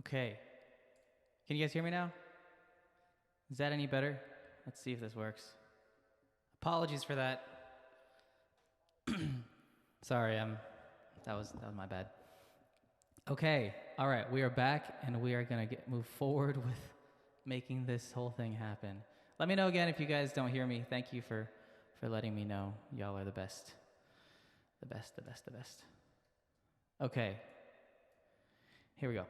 Okay. Can you guys hear me now? Is that any better? Let's see if this works. Apologies for that. Sorry, that was my bad. Okay, all right, we are back and we are gonna move forward with making this whole thing happen. Let me know again if you guys don't hear me. Thank you for letting me know. Y'all are the best. The best. Okay, here we go.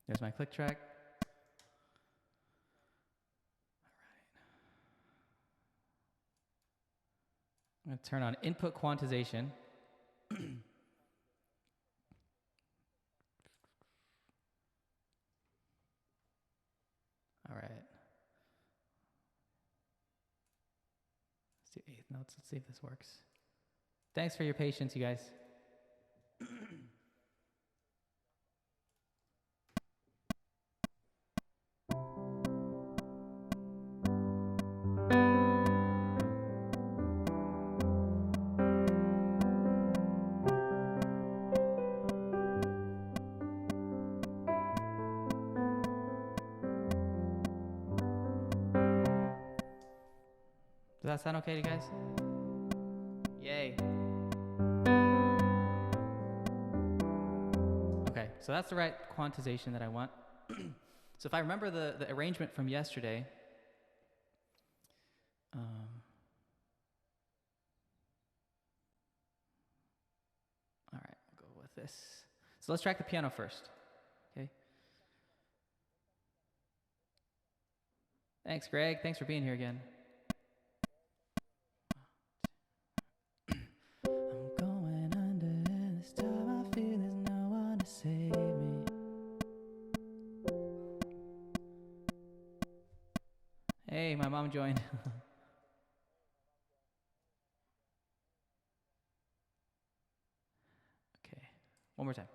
There's my click track. I'm going to turn on input quantization. All right. Let's do eighth notes. Let's see if this works. Thanks for your patience, you guys. Does that sound okay to you guys? Yay. Okay, so that's the right quantization that I want. So if I remember the arrangement from yesterday, all right, we'll go with this. So let's track the piano first, okay? Thanks, Greg. Thanks for being here again. Save me. Hey, my mom joined. Okay, one more time.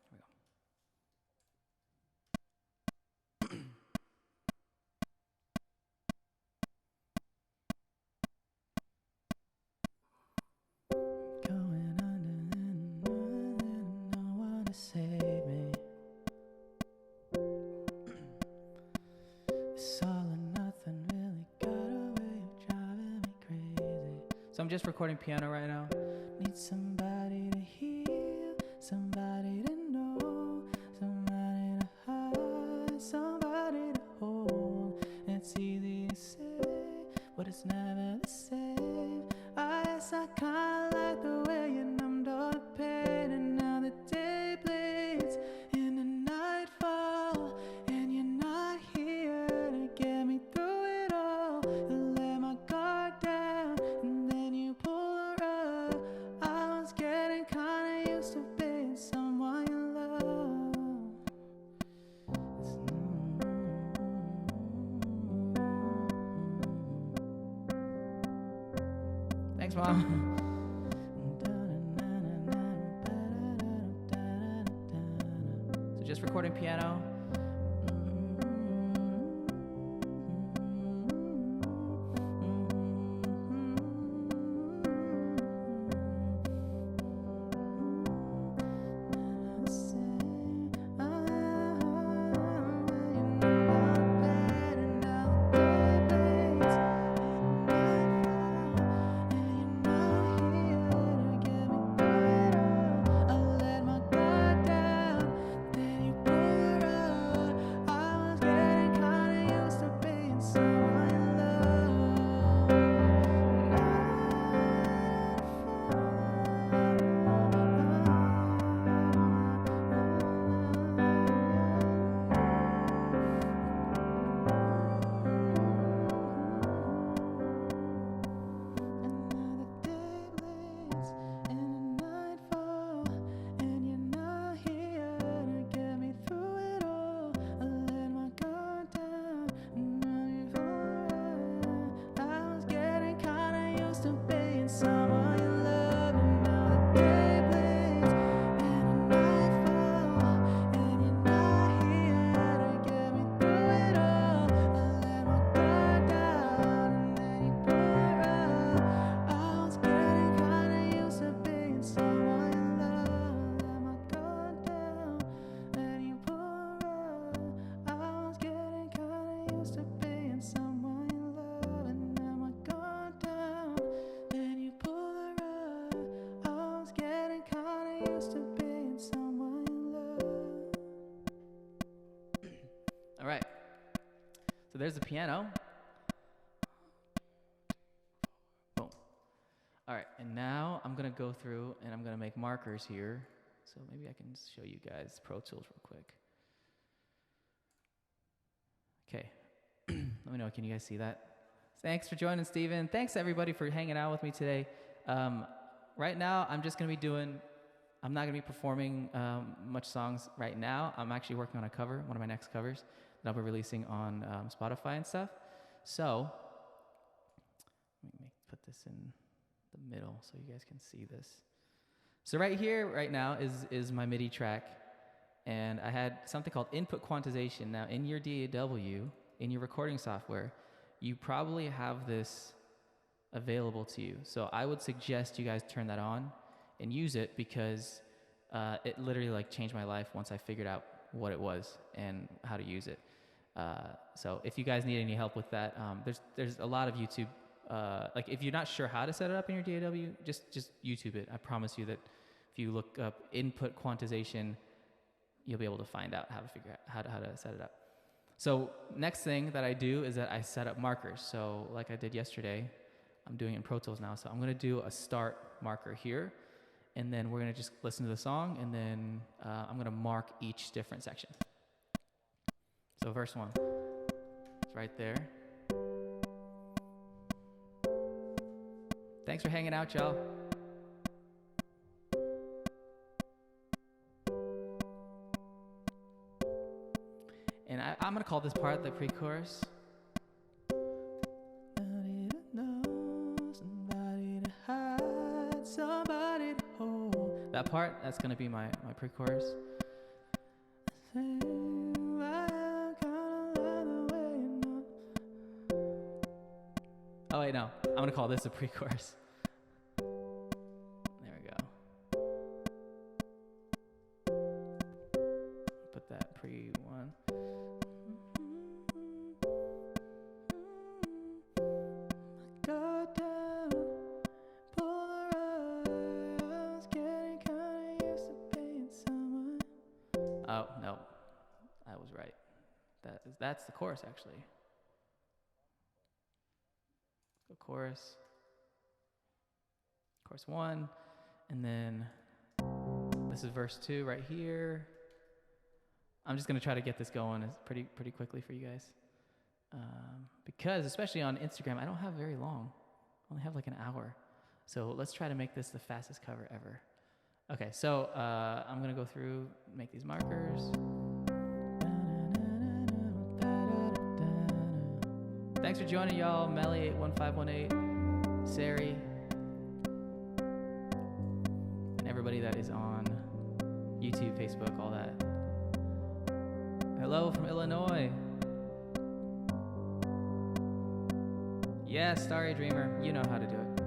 Here we go. Going under and no one to save me. It's all or nothing, really got a way of driving me crazy. So I'm just recording piano right now. Need somebody to heal, somebody to know, somebody to hide, somebody to hold. It's easy to say, but it's never the same. I guess I kinda like the way you numbed all the pain, and now the day bleeds into nightfall, and you're not here to get me through it all. You let my guard down, and then you pull the rug. I was getting kinda used to being someone you love. Thanks, Mom. So just recording piano. So there's the piano. Boom. All right, and now I'm gonna go through and I'm gonna make markers here. So maybe I can show you guys Pro Tools real quick. Okay, let me know, can you guys see that? Thanks for joining, Steven. Thanks everybody for hanging out with me today. Right now, I'm just gonna be I'm not gonna be performing much songs right now. I'm actually working on a cover, one of my next covers that I'll be releasing on Spotify and stuff. So, let me put this in the middle so you guys can see this. So right here, right now, is my MIDI track. And I had something called input quantization. Now, in your DAW, in your recording software, you probably have this available to you. So I would suggest you guys turn that on and use it, because it literally like changed my life once I figured out what it was and how to use it. So if you guys need any help with that, there's a lot of YouTube. Like if you're not sure how to set it up in your DAW, just YouTube it. I promise you that if you look up input quantization, you'll be able to find out how to figure out how to set it up. So next thing that I do is that I set up markers. So like I did yesterday, I'm doing it in Pro Tools now. So I'm gonna do a start marker here, and then we're gonna just listen to the song, and then I'm gonna mark each different section. So verse 1, it's right there. Thanks for hanging out, y'all. And I'm gonna call this part the pre-chorus. That part, that's gonna be my pre-chorus. Oh wait, no, I'm gonna call this a pre-chorus. There we go. Put that pre-1. Oh, no, I was right. That's the chorus, actually. So chorus 1, and then this is verse 2 right here. I'm just gonna try to get this going pretty quickly for you guys, because especially on Instagram, I don't have very long. I only have like an hour. So let's try to make this the fastest cover ever. Okay, so I'm gonna go through, make these markers. Thanks for joining, y'all. Melly81518, Sari, and everybody that is on YouTube, Facebook, all that. Hello from Illinois. Yes, Starry Dreamer, you know how to do it.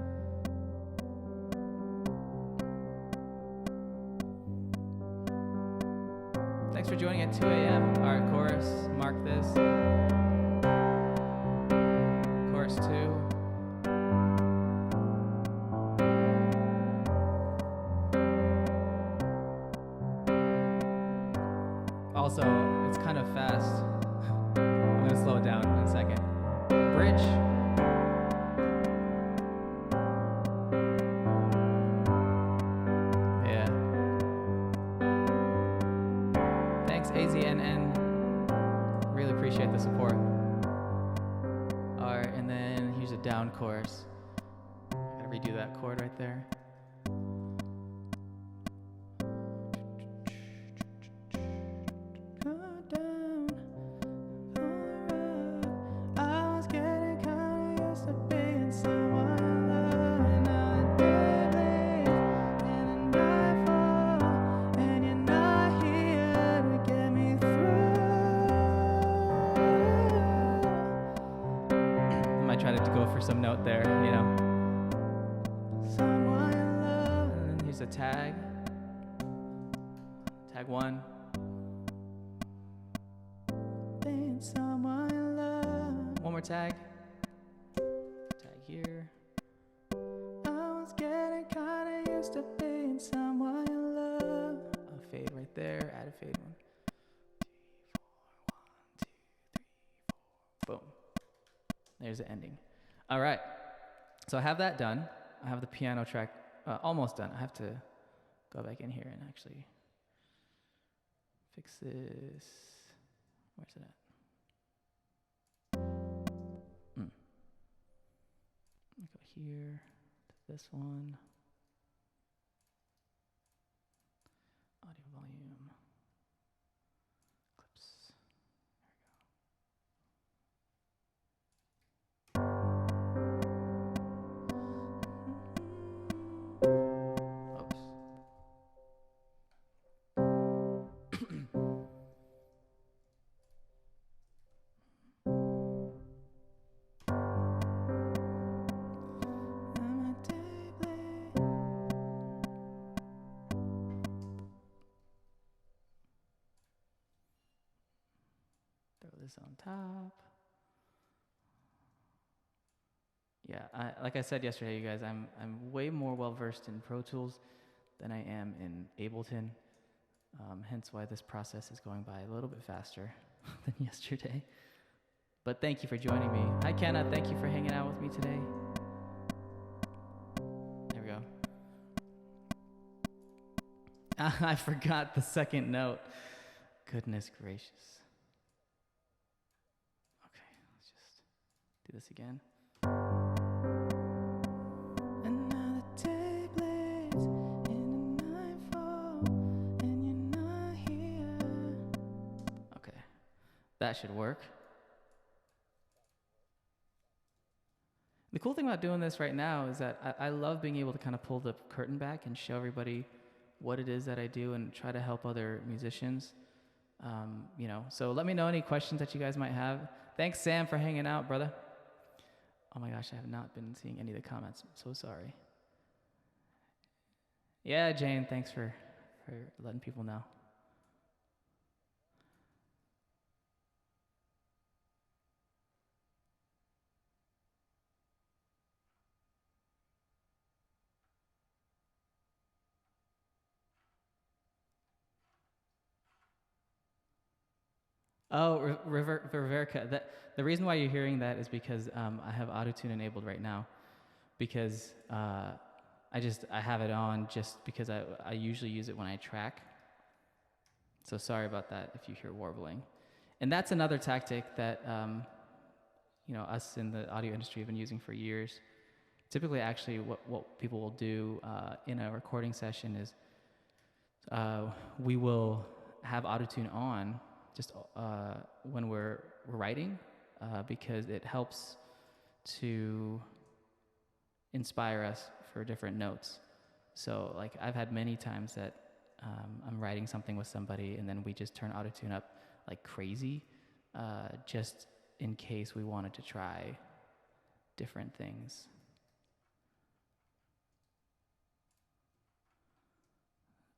Thanks for joining at 2 a.m. All right, chorus, mark this. Chorus 2. Also, it's kind of fast. I'm gonna slow it down in a second. Bridge. Yeah. Thanks, AZNN. Really appreciate the support. Alright, and then here's a down chorus. I gotta redo that chord right there. Try to go for some note there, you know. Someone in love. And then here's a tag. Tag 1. Someone in love. One more tag. Tag here. I was getting kinda used to being someone in love. A fade right there. Add a fade 1, 2, 4, 1, 2, 3, 4. Boom. There's the ending. All right. So I have that done. I have the piano track almost done. I have to go back in here and actually fix this. Where's it at? Let me go here to this one. Audio volume. Clips. Oops. Throw this on top. Yeah, like I said yesterday, you guys, I'm way more well versed in Pro Tools than I am in Ableton. Hence why this process is going by a little bit faster than yesterday. But thank you for joining me. Hi, Kenna. Thank you for hanging out with me today. There we go. I forgot the second note. Goodness gracious. Okay, let's just do this again. Another day blades in a nightfall, and you're not here. Okay, that should work. The cool thing about doing this right now is that I love being able to kind of pull the curtain back and show everybody what it is that I do and try to help other musicians. So let me know any questions that you guys might have. Thanks, Sam, for hanging out, brother. Oh my gosh, I have not been seeing any of the comments. I'm so sorry. Yeah, Jane, thanks for letting people know. Oh, Riverica. The reason why you're hearing that is because I have autotune enabled right now, because I have it on just because I usually use it when I track. So sorry about that if you hear warbling. And that's another tactic that us in the audio industry have been using for years. Typically, actually, what people will do in a recording session is we will have autotune on just when we're writing because it helps to inspire us for different notes. So like I've had many times that I'm writing something with somebody and then we just turn autotune up like crazy just in case we wanted to try different things.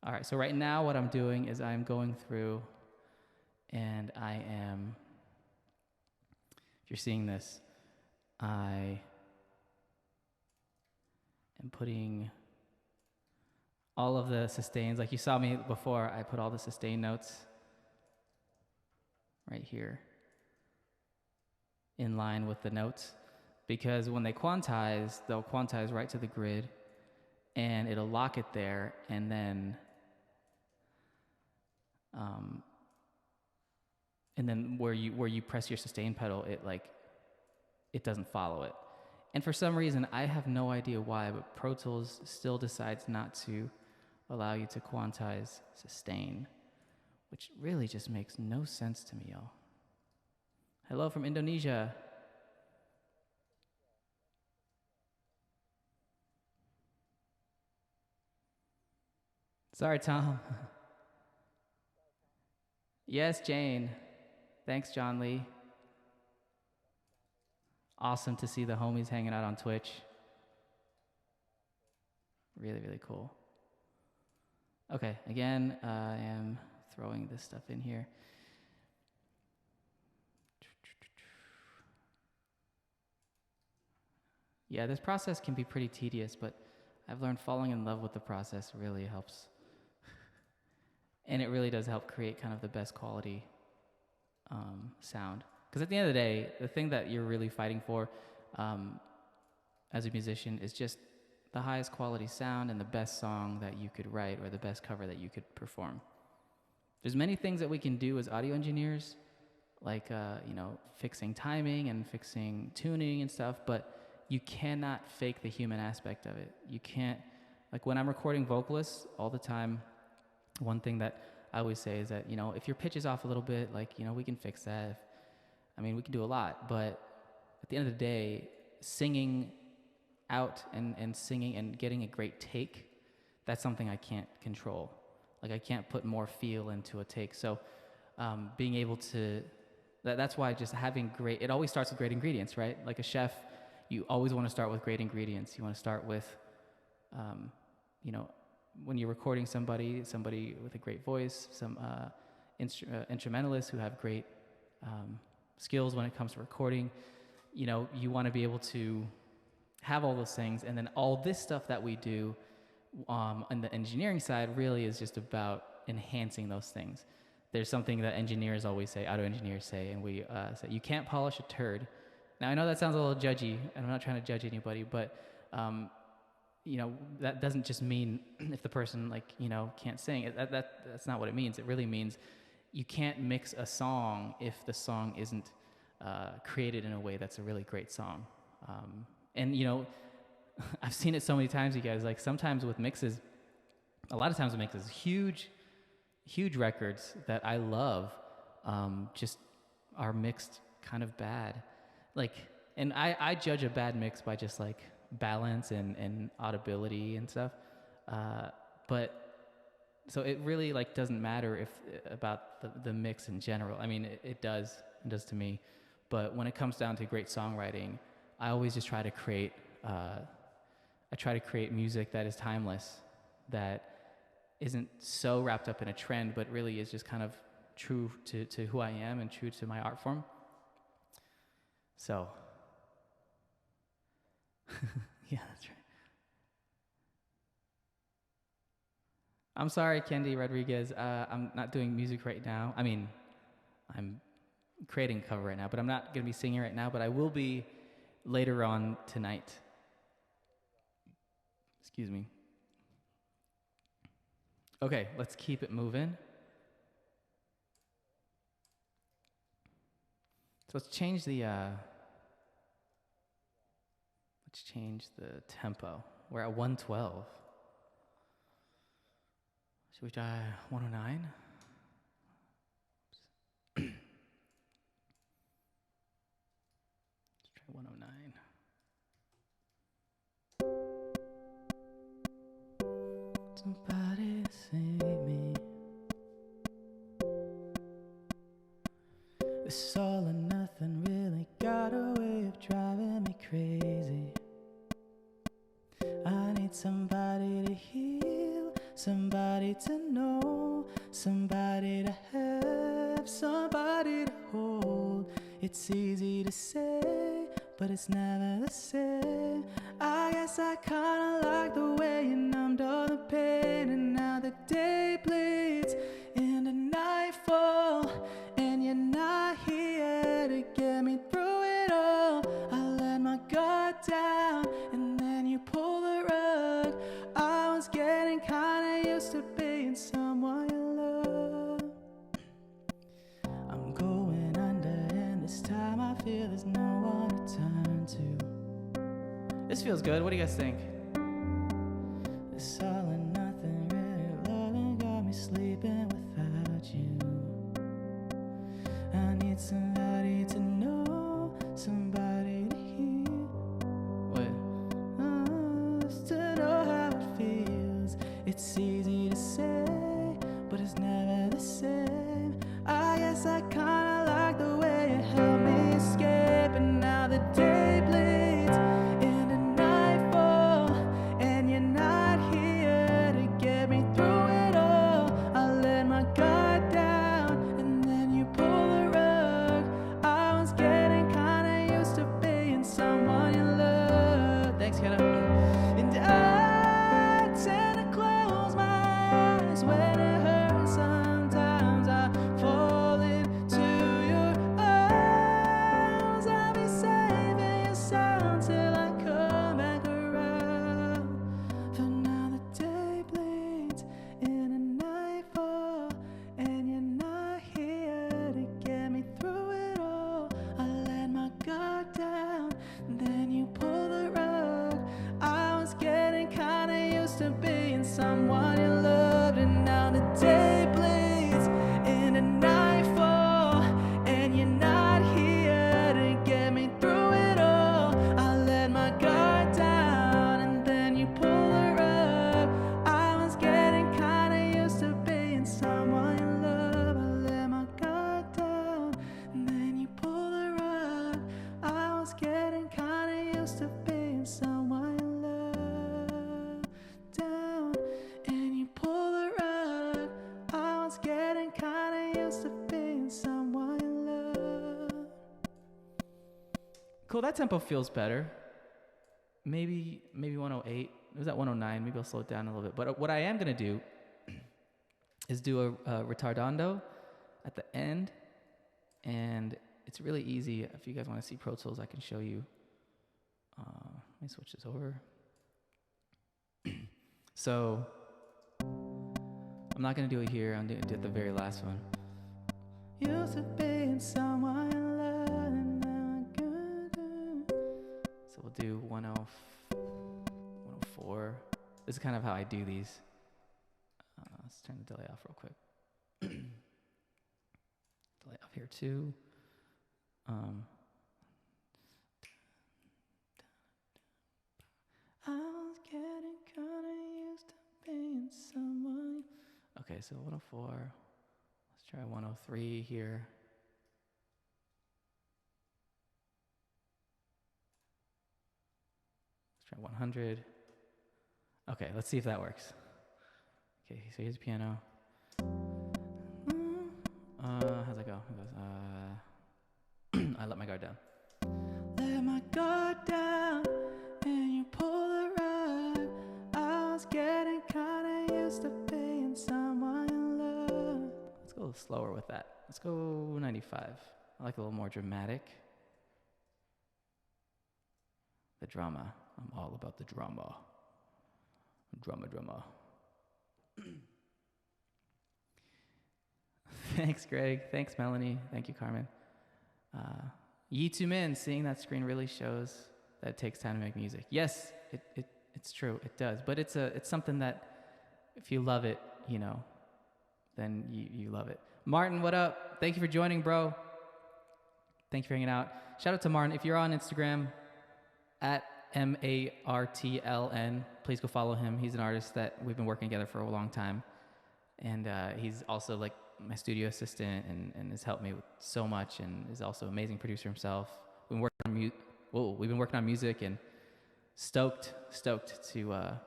All right, so right now what I'm doing is I'm going through and I am, if you're seeing this, I am putting all of the sustains, like you saw me before, I put all the sustain notes right here in line with the notes, because when they quantize, they'll quantize right to the grid and it'll lock it there, and then where you press your sustain pedal, it doesn't follow it. And for some reason, I have no idea why, but Pro Tools still decides not to allow you to quantize sustain, which really just makes no sense to me, y'all. Hello from Indonesia. Sorry, Tom. Yes, Jane. Thanks, John Lee. Awesome to see the homies hanging out on Twitch. Really, really cool. Okay, again, I am throwing this stuff in here. Yeah, this process can be pretty tedious, but I've learned falling in love with the process really helps. And it really does help create kind of the best quality sound. Because at the end of the day, the thing that you're really fighting for um, as a musician is just the highest quality sound and the best song that you could write or the best cover that you could perform. There's many things that we can do as audio engineers, like fixing timing and fixing tuning and stuff, but you cannot fake the human aspect of it. You can't, like when I'm recording vocalists all the time, one thing that I always say is that, if your pitch is off a little bit, we can fix that. We can do a lot, but at the end of the day, singing out and singing and getting a great take, that's something I can't control. Like I can't put more feel into a take. So being able to, that's why just having great, it always starts with great ingredients, right? Like a chef, you always want to start with great ingredients. You want to start with, when you're recording somebody with a great voice, some instrumentalists who have great skills when it comes to recording, you want to be able to have all those things. And then all this stuff that we do on the engineering side really is just about enhancing those things. There's something that engineers always say, auto engineers say, and we say, you can't polish a turd. Now, I know that sounds a little judgy, and I'm not trying to judge anybody, but that doesn't just mean if the person can't sing. That's not what it means. It really means you can't mix a song if the song isn't created in a way that's a really great song. I've seen it so many times, you guys. Like sometimes with mixes, a lot of times with mixes, huge records that I love just are mixed kind of bad. And I judge a bad mix by just balance and audibility and stuff. But so it really doesn't matter about the mix in general. It does to me. But when it comes down to great songwriting, I always just try to create music that is timeless, that isn't so wrapped up in a trend, but really is just kind of true to who I am and true to my art form. So, yeah, that's right. I'm sorry, Kendi Rodriguez. I'm not doing music right now. I'm creating a cover right now, but I'm not going to be singing right now, but I will be later on tonight. Excuse me. Okay, let's keep it moving. So let's change the tempo. We're at 112. Should we try 109? Let's try 109. Somebody save me. This all or nothing really got a way of driving me crazy. I need somebody to heal, somebody to know, somebody to have, somebody to hold. It's easy to say, but it's never the same. I guess I kinda like the way you numbed all the pain, and now the day bleeds into nightfall, and you're not here to get me through it all. I let my guard down, and then you pull the rug. I was getting kinda used to being someone you love. I'm going under, and this time I feel there's no one to turn to. This feels good. What do you guys think? This all or nothing really loving got me sleeping without you. I need somebody to know, somebody to hear. Just to know how it feels. It's easy to say, but it's never the same. I guess I kinda like the way you helped me escape, and now the day bleeds into nightfall, and you're not here to get me through it all. I let my guard down, and then you pull the rug. I was getting kinda used to being someone you love. Thanks, Kenna. And I tend to close my eyes when it hurts. Sometimes I fall into used to being someone you love down, and you pull the rug. I was getting kinda used to being someone you love. Cool, that tempo feels better. Maybe 108. It was at 109. Maybe I'll slow it down a little bit. But what I am gonna do is do a retardando at the end, and it's really easy. If you guys want to see Pro Tools, I can show you. Let me switch this over. So I'm not gonna do it here. I'm gonna do it at the very last one. Used to being someone in love, and now I'm gonna do. So we'll do 104. This is kind of how I do these. Let's turn the delay off real quick. Delay off here too. I was getting kinda used to being someone. Okay, so 104. Let's try 103 here. Let's try 100. Okay, let's see if that works. Okay, so here's the piano. How's that go? It goes, I let my guard down. Let my guard down, and you pull the rug. I was getting kinda used to being someone you love. Let's go a little slower with that. Let's go 95. I like a little more dramatic. The drama. I'm all about the drama. Drama. Thanks, Greg. Thanks, Melanie. Thank you, Carmen. Yi Tu Min, seeing that screen really shows that it takes time to make music. Yes, it's true. It does. But it's something that if you love it, you know, then you love it. Martin, what up? Thank you for joining, bro. Thank you for hanging out. Shout out to Martin. If you're on Instagram, at MARTLN, please go follow him. He's an artist that we've been working together for a long time. And he's also like my studio assistant and has helped me with so much, and is also an amazing producer himself. We've been working on music, and stoked to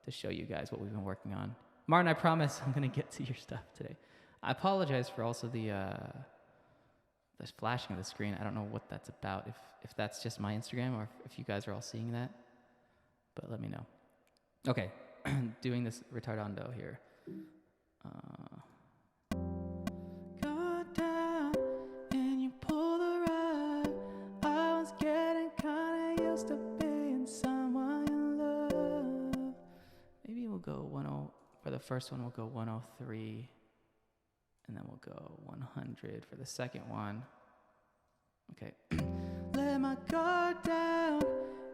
show you guys what we've been working on. Martin, I promise I'm gonna get to your stuff today. I apologize for also the flashing of the screen. I don't know what that's about, if that's just my Instagram or if you guys are all seeing that, but let me know. Okay, doing this retardando here. Go down and you pull the rug. I was getting kinda used to being someone you love. Maybe we'll go for the first one. We'll go 103, and then we'll go 100 for the second one. Okay. Let my guard down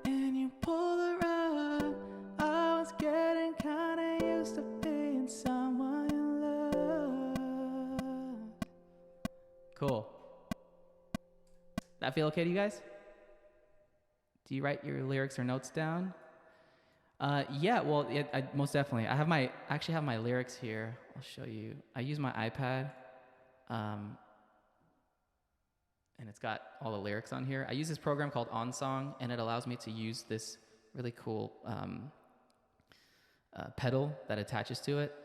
and you pull the rug. I was getting kinda used to being someone you love. Cool. That feel okay to you guys? Do you write your lyrics or notes down? Yeah, well, most definitely. I actually have my lyrics here. I'll show you. I use my iPad, and it's got all the lyrics on here. I use this program called OnSong, and it allows me to use this really cool pedal that attaches to it,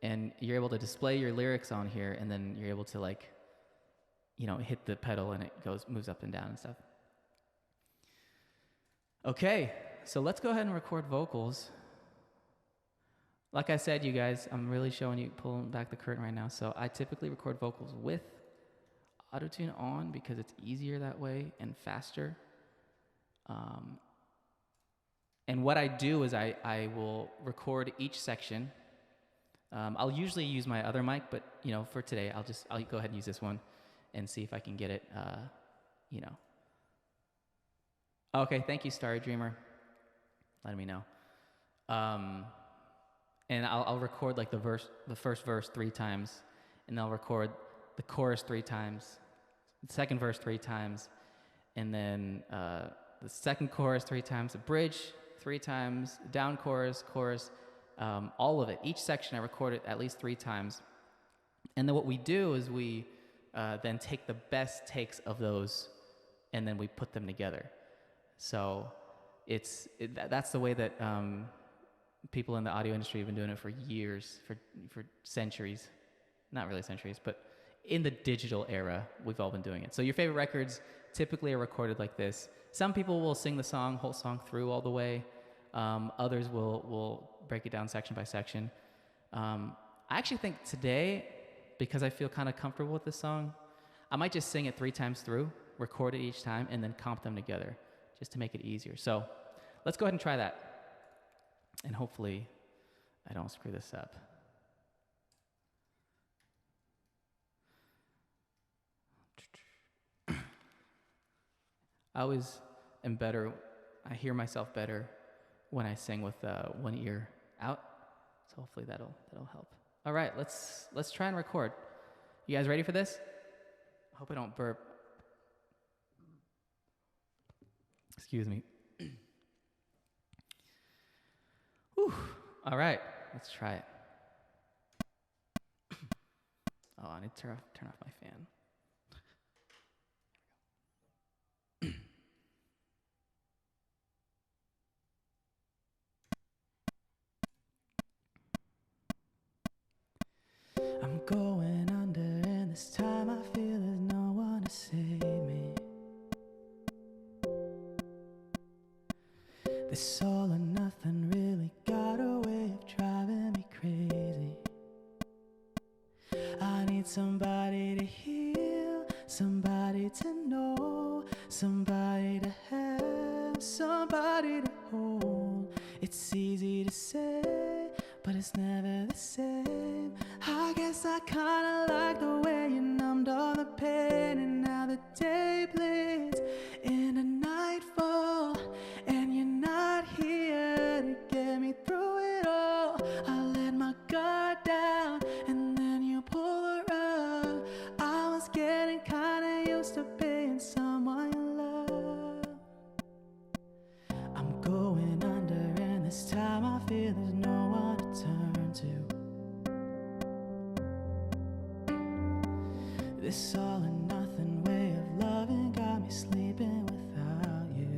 and you're able to display your lyrics on here, and then you're able to hit the pedal, and it moves up and down and stuff. Okay, so let's go ahead and record vocals. Like I said, you guys, I'm really pulling back the curtain right now. So I typically record vocals with autotune on because it's easier that way and faster. And what I do is I will record each section. I'll usually use my other mic, but for today, I'll go ahead and use this one and see if I can get it. Okay, thank you, Starry Dreamer, letting me know. And I'll record like the first verse 3 times, and I'll record the chorus 3 times, the second verse 3 times, and then the second chorus 3 times, the bridge 3 times, down chorus, all of it. Each section I record it at least 3 times. And then what we do is we then take the best takes of those, and then we put them together. So that's the way that people in the audio industry have been doing it for years, for centuries. Not really centuries, but in the digital era, we've all been doing it. So your favorite records typically are recorded like this. Some people will sing the whole song through all the way. Others will break it down section by section. I actually think today, because I feel kind of comfortable with this song, I might just sing it 3 times through, record it each time, and then comp them together just to make it easier. So let's go ahead and try that. And hopefully I don't screw this up. I always am better, I hear myself better when I sing with one ear out. So hopefully that'll help. All right, let's try and record. You guys ready for this? I hope I don't burp. Excuse me. Whew. All right, let's try it. Oh, I need to turn off my fan. I'm going under, and this time I feel there's no one to save me. This all or nothing really got a way of driving me crazy. I need somebody to heal, somebody to know, somebody to have, somebody to hold. It's easy to say, but it's never the same. I guess I kinda like the way you numbed all the pain, and now the day bleeds into nightfall, and you're not here to get me through it all. I let my guard down, and then you pull the rug. I was getting kinda used to being someone you love. I'm going under, and this time I feel there's no one to turn to. This all or nothing way of loving got me sleeping without you.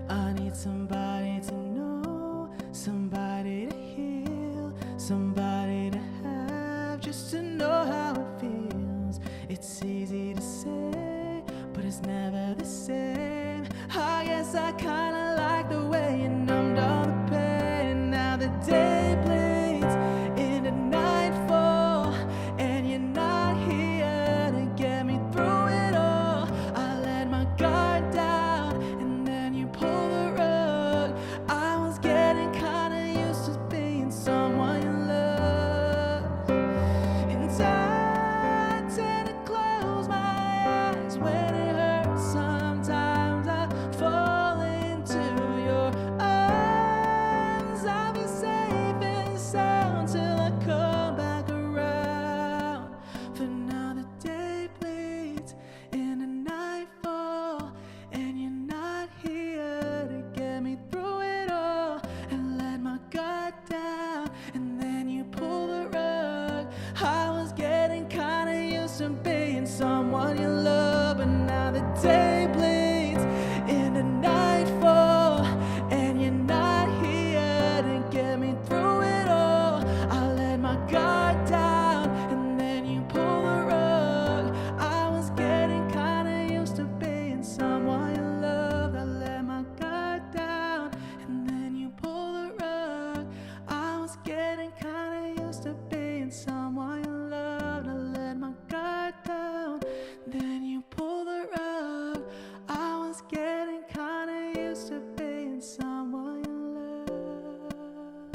I need somebody to know, somebody to heal, somebody to have, just to know how it feels. It's easy to say, but it's never the same. I guess I kinda like the way you numbed all the pain. Now the day bleeds into nightfall, and you're not here to get me through it all. I let my guard down, and then you pull the rug. I was getting kinda used to being someone you love. And I tend to close my eyes when it hurts. Sometimes I fall into your arms. I'll be safe and sound till I come back around. For now the day bleeds into nightfall, and you're not here to get me through it all. And let my guard down, and then you pull the rug. I was getting kinda used to being someone you love, but now the day bleeds into nightfall, and you're not here to get me through it all. I let my guard down, and then you pull the rug. I was getting kinda used to being someone you loved. I let my guard down, and then you pull the rug. I was getting kinda used to being someone you loved. I let my guard down, then you pull the rug. I was getting kinda used to being someone you love.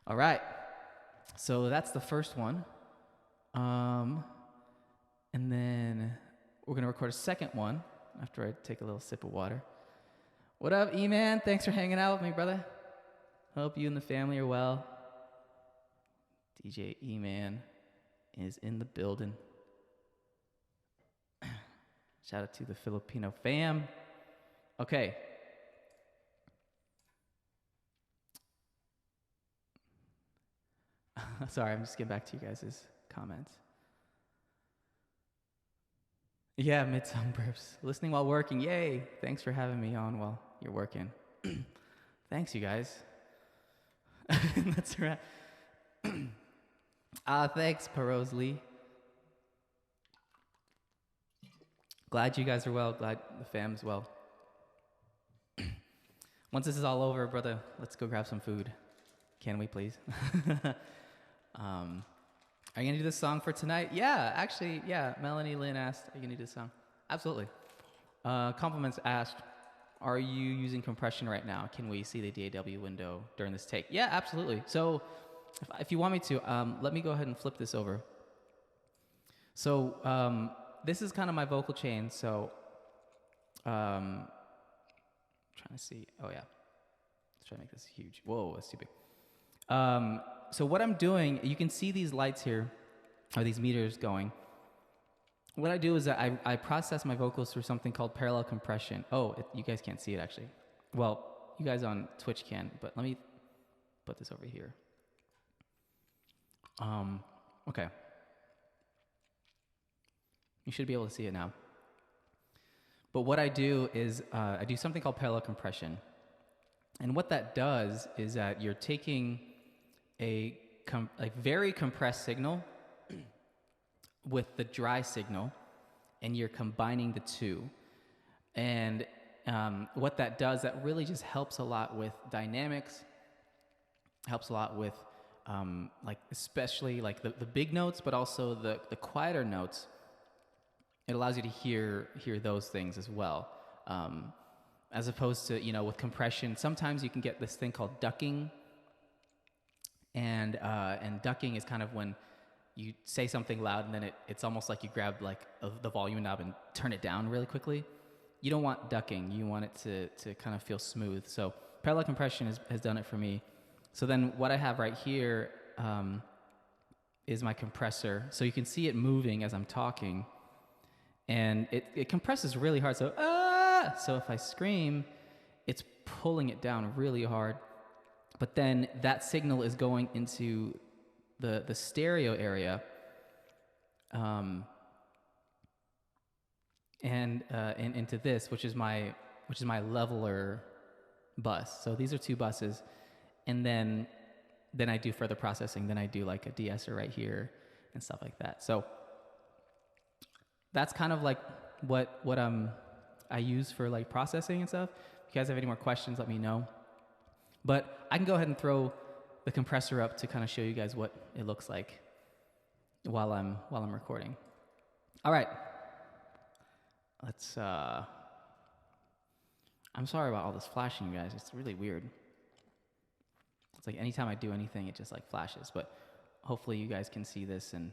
All right, so that's the first one. And then we're gonna record a second one after I take a little sip of water. What up, E-Man? Thanks for hanging out with me, brother. Hope you and the family are well. DJ E-Man is in the building. Shout out to the Filipino fam. Okay. Sorry, I'm just getting back to you guys' comments. Yeah, mid-song burps. Listening while working. Yay! Thanks for having me on while you're working. Thanks, you guys. That's right. Thanks, Perose Lee. Glad you guys are well. Glad the fam's well. Once this is all over, brother, let's go grab some food. Can we please? Are you gonna do this song for tonight? Yeah, actually, yeah. Melanie Lynn asked, are you gonna do this song? Absolutely. Compliments asked, are you using compression right now? Can we see the DAW window during this take? Yeah, absolutely. So if you want me to, let me go ahead and flip this over. So this is kind of my vocal chain. So trying to see. Oh yeah, let's try to make this huge. Whoa, that's too big. So what I'm doing, you can see these lights here, or these meters going. What I do is that I process my vocals through something called parallel compression. Oh, you guys can't see it actually. Well, you guys on Twitch can, but let me put this over here. Okay. You should be able to see it now. But what I do is I do something called parallel compression. And what that does is that you're taking a very compressed signal with the dry signal, and you're combining the two. And what that does, that really just helps a lot with dynamics, helps a lot with especially like the big notes, but also the quieter notes. It allows you to hear those things as well. As opposed to, with compression, sometimes you can get this thing called ducking. And ducking is kind of when you say something loud and then it's almost like you grab the volume knob and turn it down really quickly. You don't want ducking. You want it to kind of feel smooth. So parallel compression has done it for me. So then what I have right here is my compressor. So you can see it moving as I'm talking. And it compresses really hard. So if I scream, it's pulling it down really hard. But then that signal is going into the stereo area, and into this, which is my leveler bus. So these are two buses, and then I do further processing. Then I do like a de-esser right here and stuff like that. So that's kind of like what I use for like processing and stuff. If you guys have any more questions, let me know. But I can go ahead and throw the compressor up to kind of show you guys what it looks like while I'm recording. All right. Let's I'm sorry about all this flashing, you guys. It's really weird. It's like anytime I do anything, it just like flashes. But hopefully you guys can see this, and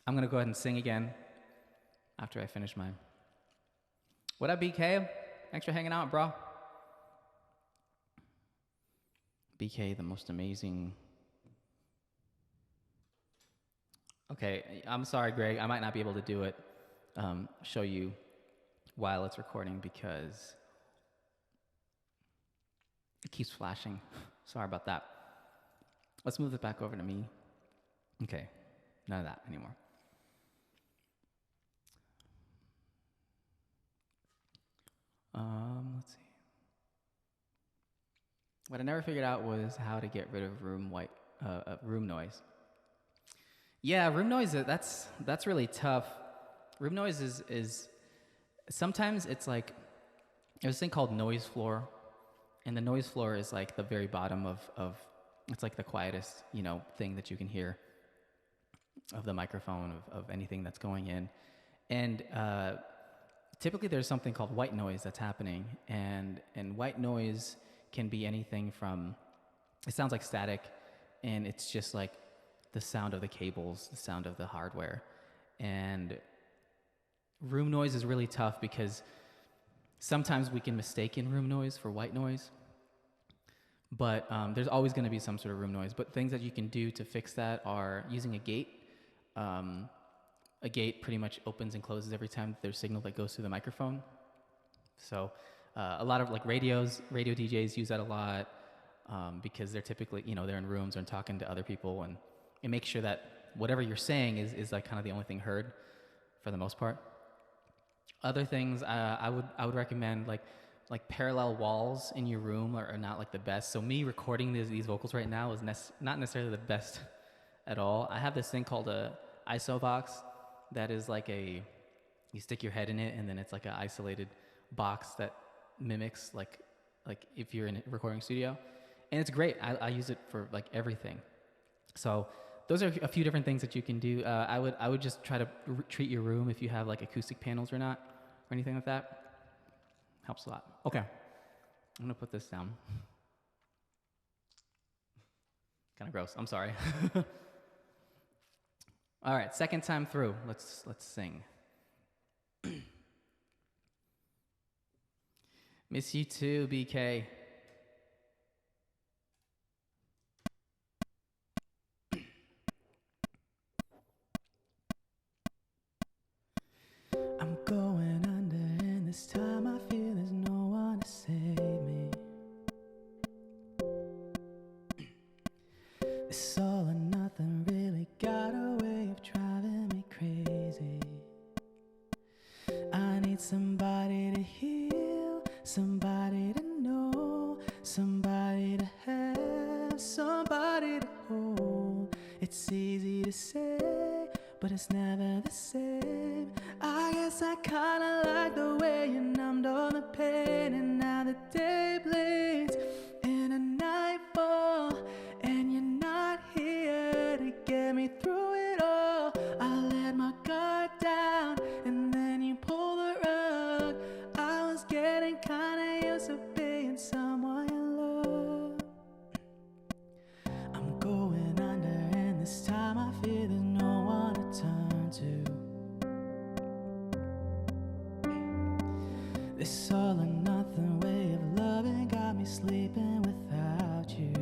I'm gonna go ahead and sing again after I finish mine. What up, BK? Thanks for hanging out, bro. BK, the most amazing. Okay, I'm sorry, Greg. I might not be able to do it, show you while it's recording because it keeps flashing. Sorry about that. Let's move it back over to me. Okay, none of that anymore. Let's see. What I never figured out was how to get rid of room noise. Yeah, room noise, that's really tough. Room noise is sometimes it's like, there's this thing called noise floor, and the noise floor is like the very bottom of it's like the quietest, thing that you can hear of the microphone, of anything that's going in. And typically there's something called white noise that's happening, and white noise can be anything from, it sounds like static, and it's just like the sound of the cables, the sound of the hardware. And room noise is really tough because sometimes we can mistake in room noise for white noise, but there's always going to be some sort of room noise. But things that you can do to fix that are using a gate. A gate pretty much opens and closes every time there's signal that goes through the microphone. So a lot of like radio DJs use that a lot because they're typically, they're in rooms and talking to other people, and it makes sure that whatever you're saying is like kind of the only thing heard for the most part. Other things I would recommend like parallel walls in your room are not like the best. So me recording these vocals right now is not necessarily the best at all. I have this thing called a ISO box that is like you stick your head in it and then it's like an isolated box that mimics like if you're in a recording studio, and it's great. I use it for like everything. So those are a few different things that you can do. I would just try to treat your room if you have like acoustic panels or not or anything like that. Helps a lot. Okay, I'm gonna put this down. Kind of gross. I'm sorry. All right, second time through. Let's sing. Miss you too, BK. I'm going under, and this time I feel there's no one to save me. This all or nothing really got a way of driving me crazy. I need somebody to heal, somebody to know, somebody to have, somebody to hold. It's easy to say, but it's never the same. I guess I kinda like the way you numbed all the pain, and now the day bleeds in a nightfall, and you're not here to get me through it all. I let my guard down, and then you pull the rug. I was getting kinda used to being someone you love. I'm going under, and this time I feel there's no one to turn to. This all or nothing way of loving got me sleeping without you.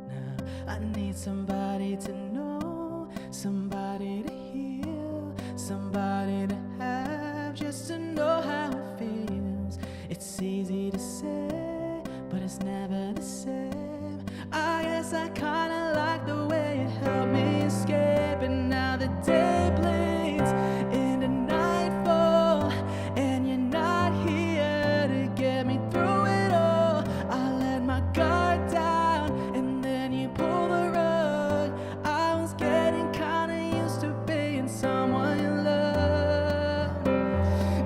Now I need somebody to know, somebody to heal, somebody to have, just to know how it feels. It's easy to say, but it's never the same. I guess I kinda like the way it helped me escape, and now the day bleeds into nightfall, and you're not here to get me through it all. I let my guard down, and then you pull the rug. I was getting kinda used to being someone you love,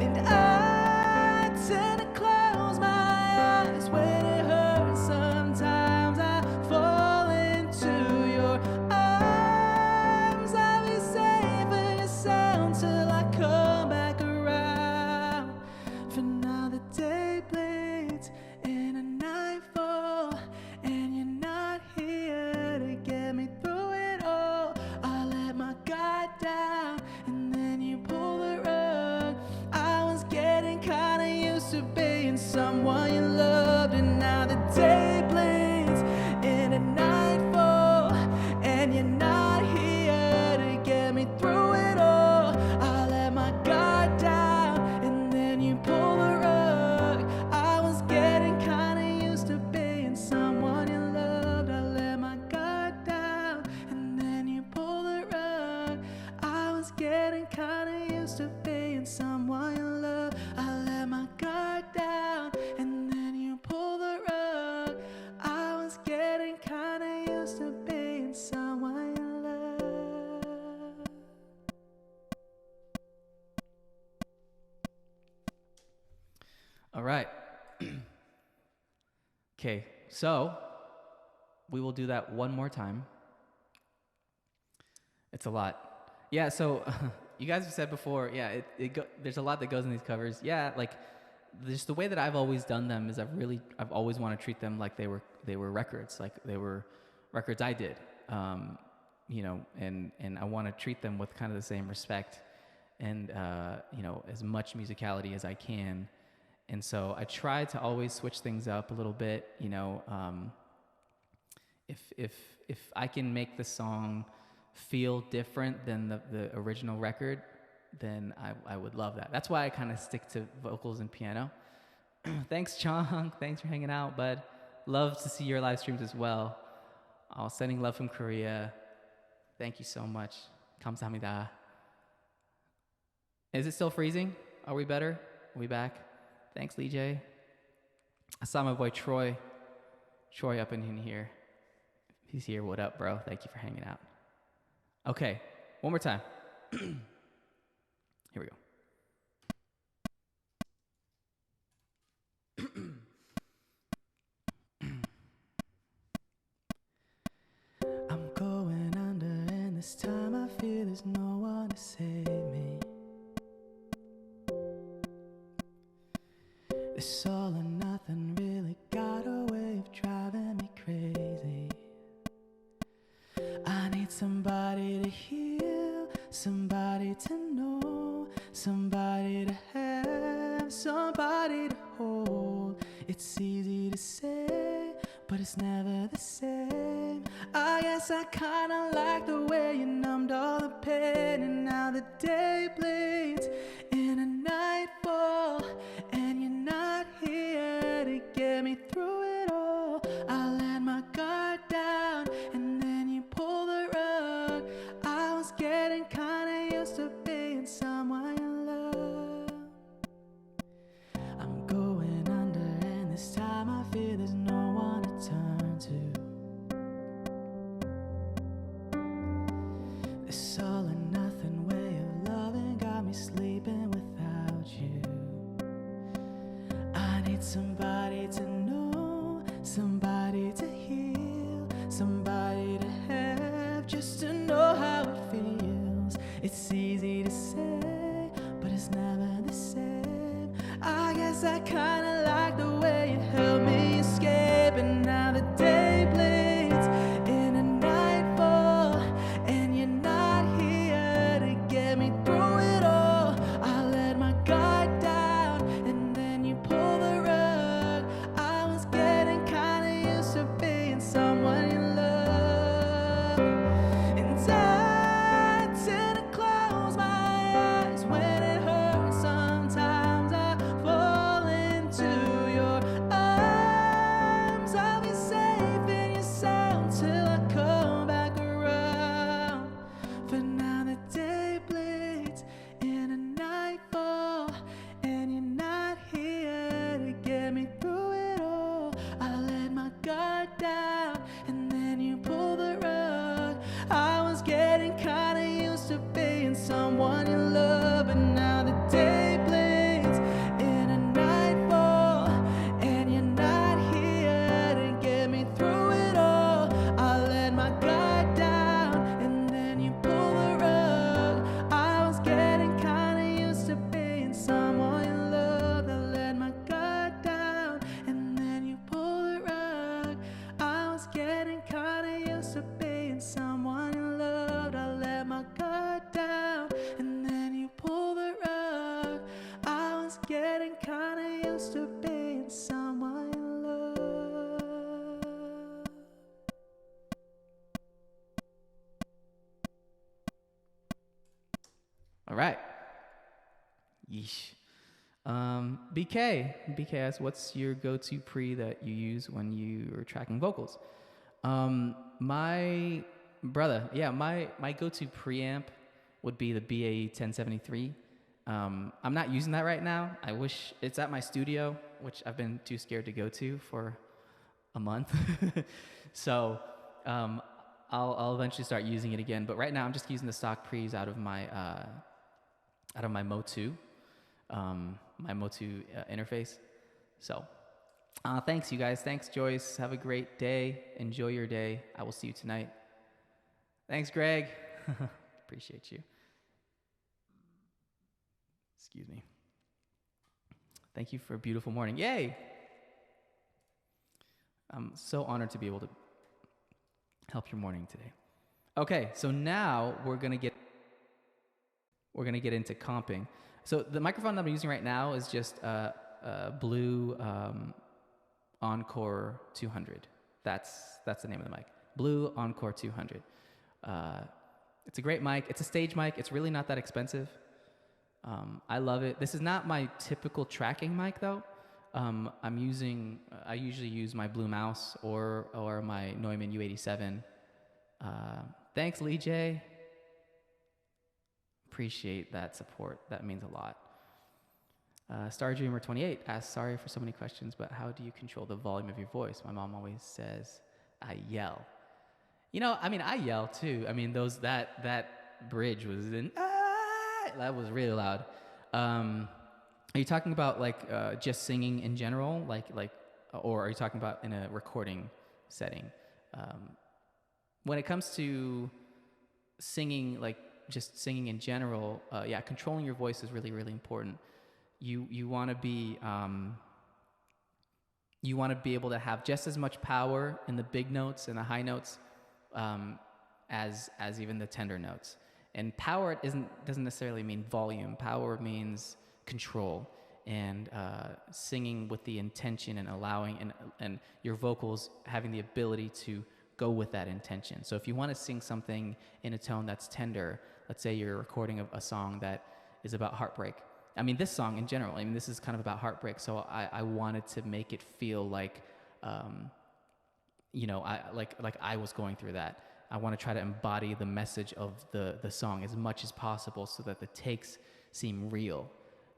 and I tend to close my eyes when it hurts. Sometimes I fall into your arms. I'll be safe in your sound till I come back around. For now the day bleeds in a nightfall, and you're not here to get me through it all. I let my guard down, and then you pull the rug. I was getting kinda used to being someone you loved, and now the day bleeds in a nightfall, and you're not here to get me through it all. I let my guard down, and then you pull the rug. I was getting kinda used to being someone you loved. I let my guard down, and then you pull the rug. I was getting kinda used to being someone you loved. I let my guard down, and then you pull the rug. I was getting kinda used to being someone you love. All right. Okay, so we will do that one more time. It's a lot. Yeah, so you guys have said before, yeah, there's a lot that goes in these covers. Yeah, like just the way that I've always done them is I've always wanted to treat them like they were records, like they were records I did. And I want to treat them with kind of the same respect and as much musicality as I can. And so I try to always switch things up a little bit. If I can make the song feel different than the original record, then I would love that. That's why I kind of stick to vocals and piano. Thanks, Chong. Thanks for hanging out, bud. Love to see your live streams as well. Sending love from Korea. Thank you so much. 감사합니다. Is it still freezing? Are we better? Are we back? Thanks, Lee J. I saw my boy Troy up in here. He's here. What up, bro? Thank you for hanging out. Okay, one more time. Here we go. I'm going under, and this time I feel there's no one to save me. This all or nothing really got a way of driving me crazy. I need somebody to heal, somebody to know, somebody to have, somebody to hold. It's easy to say, but it's never the same. I guess I kinda like the way you numbed all the pain, and now the day bleeds in a nightfall, and you're not here to get me through it all. I let my guard down, and then you pull the rug. I was getting kinda used to being someone you love. I'm going under, and this time I feel there's no one to turn to. This all or nothing way of loving got me sleeping without you. I need somebody to know, somebody to heal, somebody to have, just to know how it feels. It's easy to say, but it's never the same. I guess I kinda like the way you helped me escape, and now the day bleeds in a nightfall, and you're not here to get me through it all. I let my guard down, and then you pull the rug. I was getting kinda used to being someone you love, and I tend to close my eyes when it hurts. Sometimes I fall into your arms. I'll be safe in your sound till I come back around. For now the day bleeds in a nightfall, and you're not here to get me through it all. I let my guard down, and then you pull the rug. I was getting kinda used to being someone you love, and now the day bleeds in a nightfall, and you're not here to get me through it all. I let my guard down, and then you pull the rug. I was getting kinda used to being someone you loved. I let my guard down, and then you pull the rug. I was getting kinda used to being someone you loved. I let my guard down, and then you pull the rug. I was getting kinda used to being someone you love. All right. Yeesh. BK asks, what's your go-to pre that you use when you are tracking vocals? My brother, yeah, my go-to preamp would be the BAE 1073. I'm not using that right now. I wish it's at my studio, which I've been too scared to go to for a month. So I'll eventually start using it again. But right now I'm just using the stock pre's out of my Mo2, interface. So thanks, you guys. Thanks, Joyce. Have a great day. Enjoy your day. I will see you tonight. Thanks, Greg. Appreciate you. Excuse me. Thank you for a beautiful morning. Yay! I'm so honored to be able to help your morning today. Okay, so now we're gonna get into comping. So the microphone that I'm using right now is just a Blue Encore 200. That's the name of the mic. Blue Encore 200. It's a great mic. It's a stage mic. It's really not that expensive. I love it. This is not my typical tracking mic though. I usually use my Blue Mouse or my Neumann U87. Thanks, Lee J. Appreciate that support. That means a lot. Star Dreamer 28 asks, sorry for so many questions, but how do you control the volume of your voice? My mom always says I yell. You know, I mean, I yell too. I mean, that bridge was that was really loud. Are you talking about like just singing in general, or are you talking about in a recording setting? Um, when it comes to singing, like just singing in general, yeah, controlling your voice is really really important. You want to be you want to be able to have just as much power in the big notes and the high notes um, as even the tender notes. And power doesn't necessarily mean volume. Power means control and singing with the intention and allowing and your vocals having the ability to go with that intention. So if you want to sing something in a tone that's tender, let's say you're recording a song that is about heartbreak. I mean, this song in general, I mean, this is kind of about heartbreak. So I wanted to make it feel like, you know, like I was going through that. I want to try to embody the message of the song as much as possible so that the takes seem real,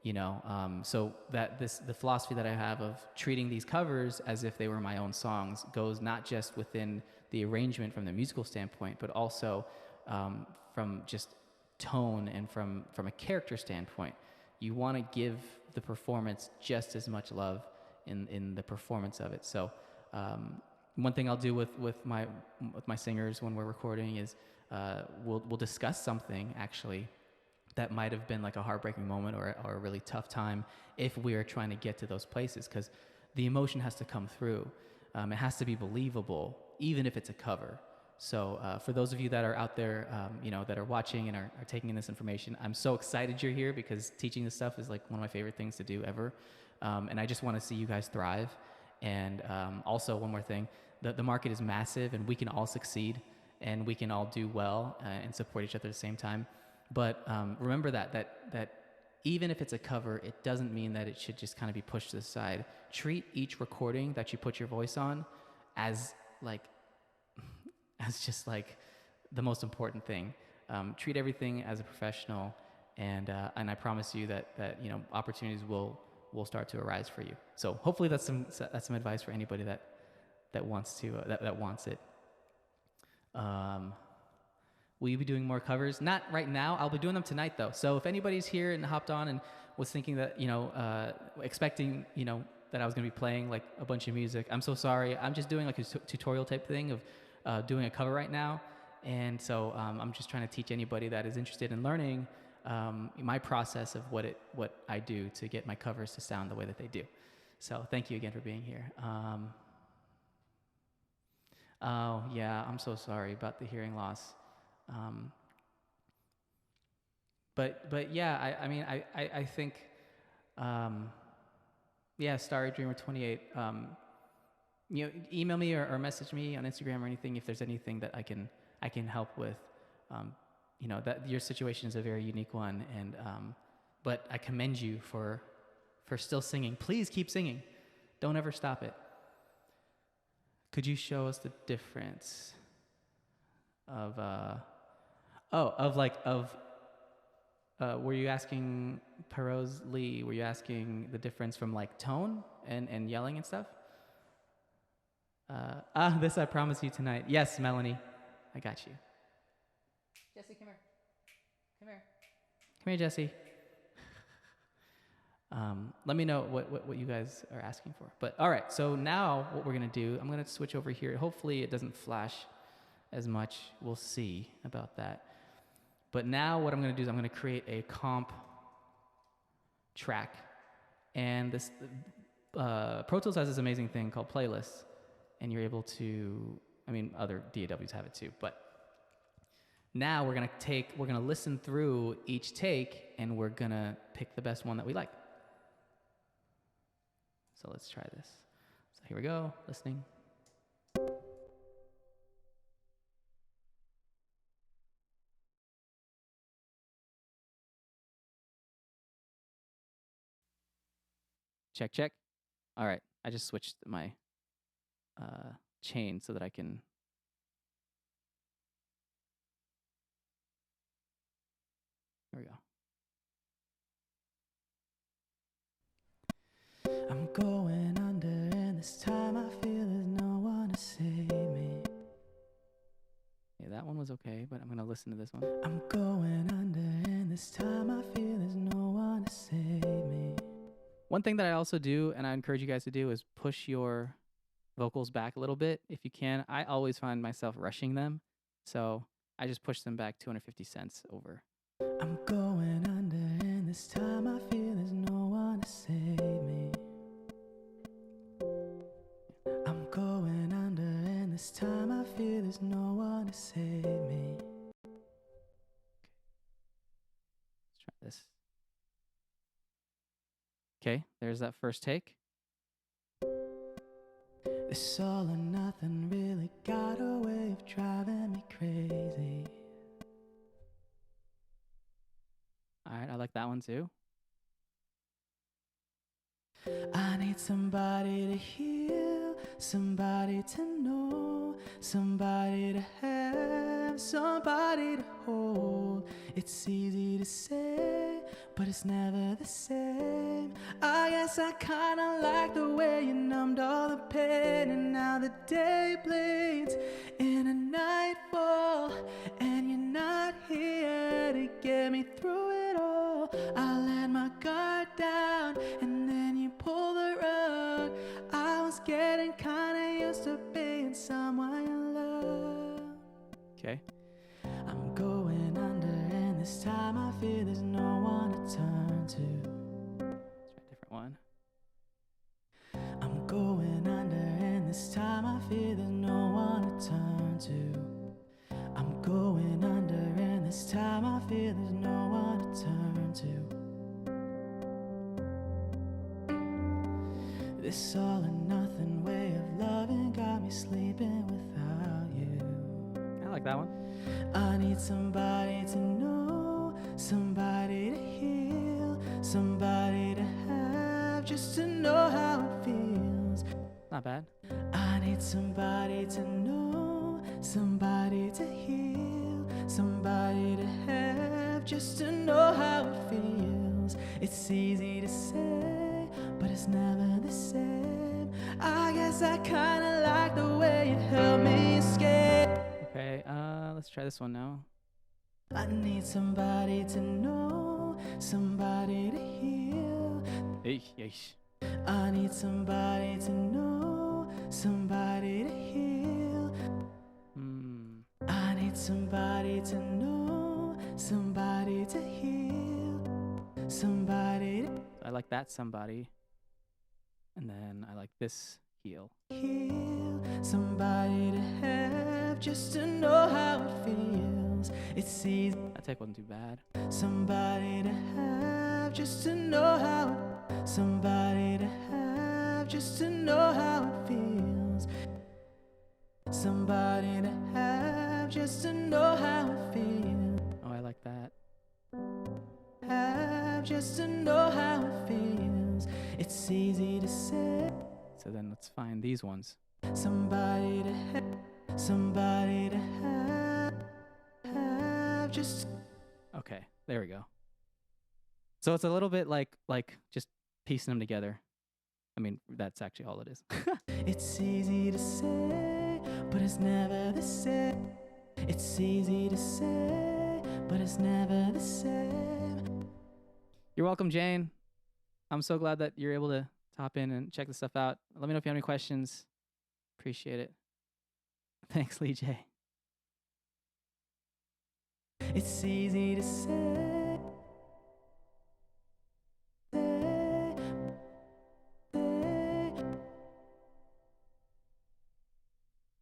you know. So that the philosophy that I have of treating these covers as if they were my own songs goes not just within the arrangement from the musical standpoint, but also from just tone and from a character standpoint. You want to give the performance just as much love in the performance of it. So one thing I'll do with my singers when we're recording is we'll discuss something actually that might have been like a heartbreaking moment or a really tough time if we are trying to get to those places, because the emotion has to come through. It has to be believable, even if it's a cover. So for those of you that are out there, you know, that are watching and are taking in this information, I'm so excited you're here because teaching this stuff is like one of my favorite things to do ever. And I just want to see you guys thrive. And also one more thing, the market is massive and we can all succeed and we can all do well and support each other at the same time. But remember that even if it's a cover, it doesn't mean that it should just kind of be pushed to the side. Treat each recording that you put your voice on as just like the most important thing. Treat everything as a professional, and I promise you that you know, opportunities will start to arise for you. So hopefully that's some advice for anybody that wants to that wants it. Will you be doing more covers? Not right now. I'll be doing them tonight though. So if anybody's here and hopped on and was thinking that, you know, expecting, you know, that I was going to be playing like a bunch of music, I'm so sorry. I'm just doing like a tutorial type thing of doing a cover right now. And so I'm just trying to teach anybody that is interested in learning my process of what I do to get my covers to sound the way that they do. So thank you again for being here. Oh yeah, I'm so sorry about the hearing loss. But yeah, I mean, I think, yeah, Starry Dreamer 28. You know, email me or message me on Instagram or anything if there's anything that I can help with. You know, that your situation is a very unique one, and but I commend you for still singing. Please keep singing. Don't ever stop it. Could you show us the difference of were you asking Perot's Lee? Were you asking the difference from like tone and yelling and stuff? This I promise you tonight. Yes, Melanie, I got you. Jesse, come here. Come here. Come here, Jesse. Let me know what you guys are asking for. But all right, so now what we're gonna do, I'm gonna switch over here. Hopefully it doesn't flash as much. We'll see about that. But now what I'm gonna do is I'm gonna create a comp track. And this Pro Tools has this amazing thing called playlists, and you're able to, I mean, other DAWs have it too, but now we're gonna listen through each take and we're gonna pick the best one that we like. So let's try this. So here we go, listening. Check, check. All right, I just switched my chain so that I can. Here we go. I'm going under, and this time I feel there's no one to save me. Yeah, that one was okay, but I'm gonna listen to this one. I'm going under, and this time I feel there's no one to save me. One thing that I also do, and I encourage you guys to do, is push your vocals back a little bit if you can. I always find myself rushing them, so I just push them back 250 cents over. I'm going under, and this time I feel there's no one to save me. I'm going under, and this time I feel there's no one to save me. Let's try this. Okay, there's that first take. This all or nothing really got a way of driving me crazy. Alright, I like that one too. I need somebody to heal, somebody to know, somebody to have, somebody to hold. It's easy to say, but it's never the same. I guess I kinda like the way you numbed all the pain, and now the day bleeds in a nightfall, and you're not here to get me through it all. I let my guard down, and then you pull the rug. I was getting kinda used to being someone you love. Okay. I'm going under, and this time I feel there's no one to turn to. Let's try a different one. I'm going under, and this time I feel there's no one to turn to. I'm going under, and this time I feel there's no one to turn to. This all or nothing way of loving got me sleeping without you. I like that one. I need somebody to know, somebody to heal, somebody to have, just to know how it feels. Not bad. I need somebody to know, somebody to heal, somebody to have, just to know how it feels. It's easy to say, but it's never the same. I guess I kinda like the way you help me escape. Okay, let's try this one now. I need somebody to know, somebody to heal. Yeesh. I need somebody to know, somebody to heal. I need somebody to know, somebody to heal, somebody to... I like that somebody. And then I like this heal. Somebody to have, just to know how it feels. It's easy. That take wasn't too bad. Somebody to have, just to know how it, somebody to have, just to know how it feels. Somebody to have, just to know how it feels. Oh, I like that. Have, just to know how it feels. It's easy to say. So then let's find these ones. Somebody to have, somebody to have, just... Okay, there we go. So it's a little bit like just piecing them together. I mean, that's actually all it is. It's easy to say, but it's never the same. It's easy to say, but it's never the same. You're welcome, Jane. I'm so glad that you're able to hop in and check this stuff out. Let me know if you have any questions. Appreciate it. Thanks, Lee J. It's easy to say,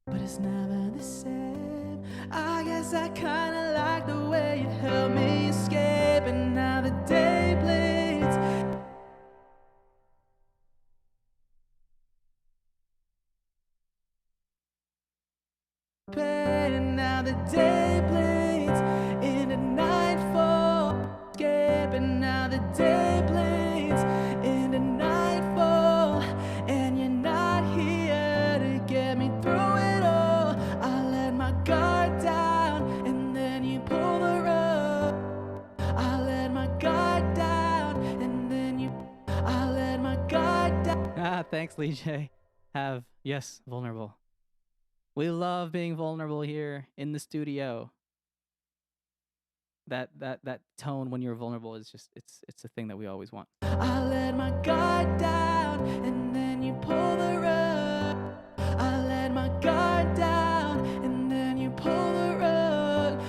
but it's never the same. I guess I kinda like the way you help me escape, and now the day bleeds. And now the day bleeds into nightfall. Escape, and now the day bleeds into nightfall, and you're not here to get me through it all. I let my guard down, and then you pull the rug. I let my guard down, and then I let my guard down. Thanks, Lee J. Yes, vulnerable. We love being vulnerable here in the studio. That tone when you're vulnerable is just it's a thing that we always want. I let my guard down and then you pull the rug. I let my guard down and then you pull the rug.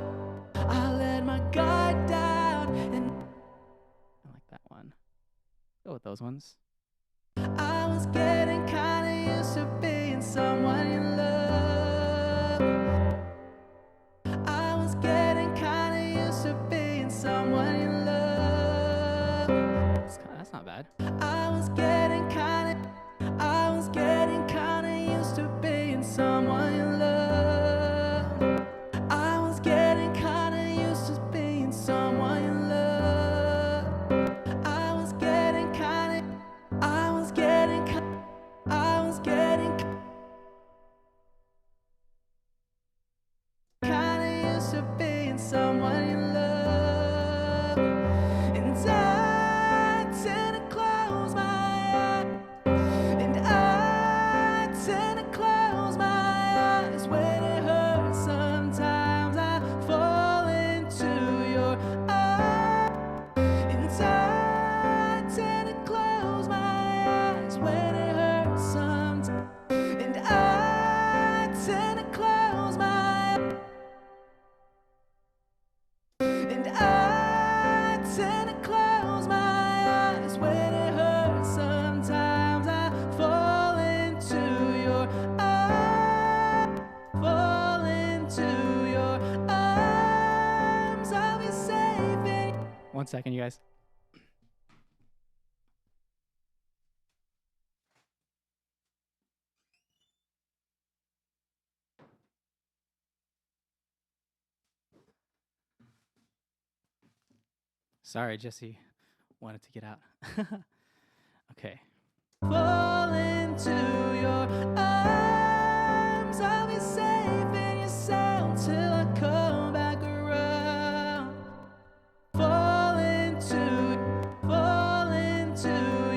I let my guard down and I like that one. Go with those ones. I was getting kinda used to being someone you love. I was getting kinda used to being someone you love. That's not bad. I was getting kinda used to being someone you love. I was getting kinda used to being someone you love. I was getting kinda used to being someone you love. And I tend to close my eyes. And I tend to close my eyes when it hurts. Sometimes I fall into your eyes. And I tend to close my eyes when it hurts sometimes. And I tend to close my eyes. And I tend to close my eyes when it hurts. Sometimes I fall into your arms. Fall into your arms. I'll be safe in. 1 second, you guys. Sorry, Jesse wanted to get out. Okay. Fall into your arms. I'll be safe in your sound till I come back around. Fall into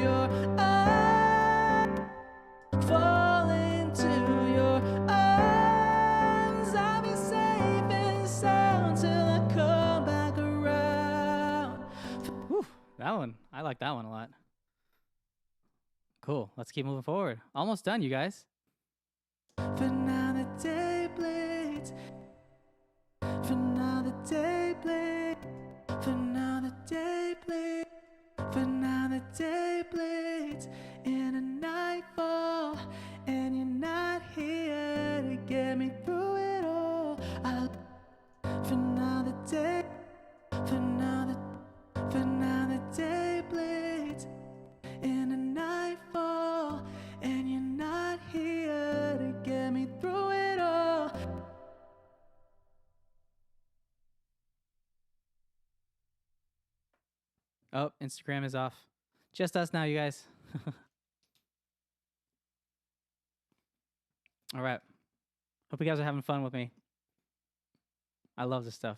your arms. Fall into your arms. I'll be safe in your sound till I come back around. Whew, that one, I like that one a lot. Cool, let's keep moving forward. Almost done, you guys. For now the day bleeds. For now the day bleeds. For now the day bleeds. For now the day bleeds in a nightfall, and you're not here to get me through it all. For now the day, for now the day bleeds in a nightfall, and you're not here to get me through it all. Oh, Instagram is off. Just us now, you guys. All right. Hope you guys are having fun with me. I love this stuff.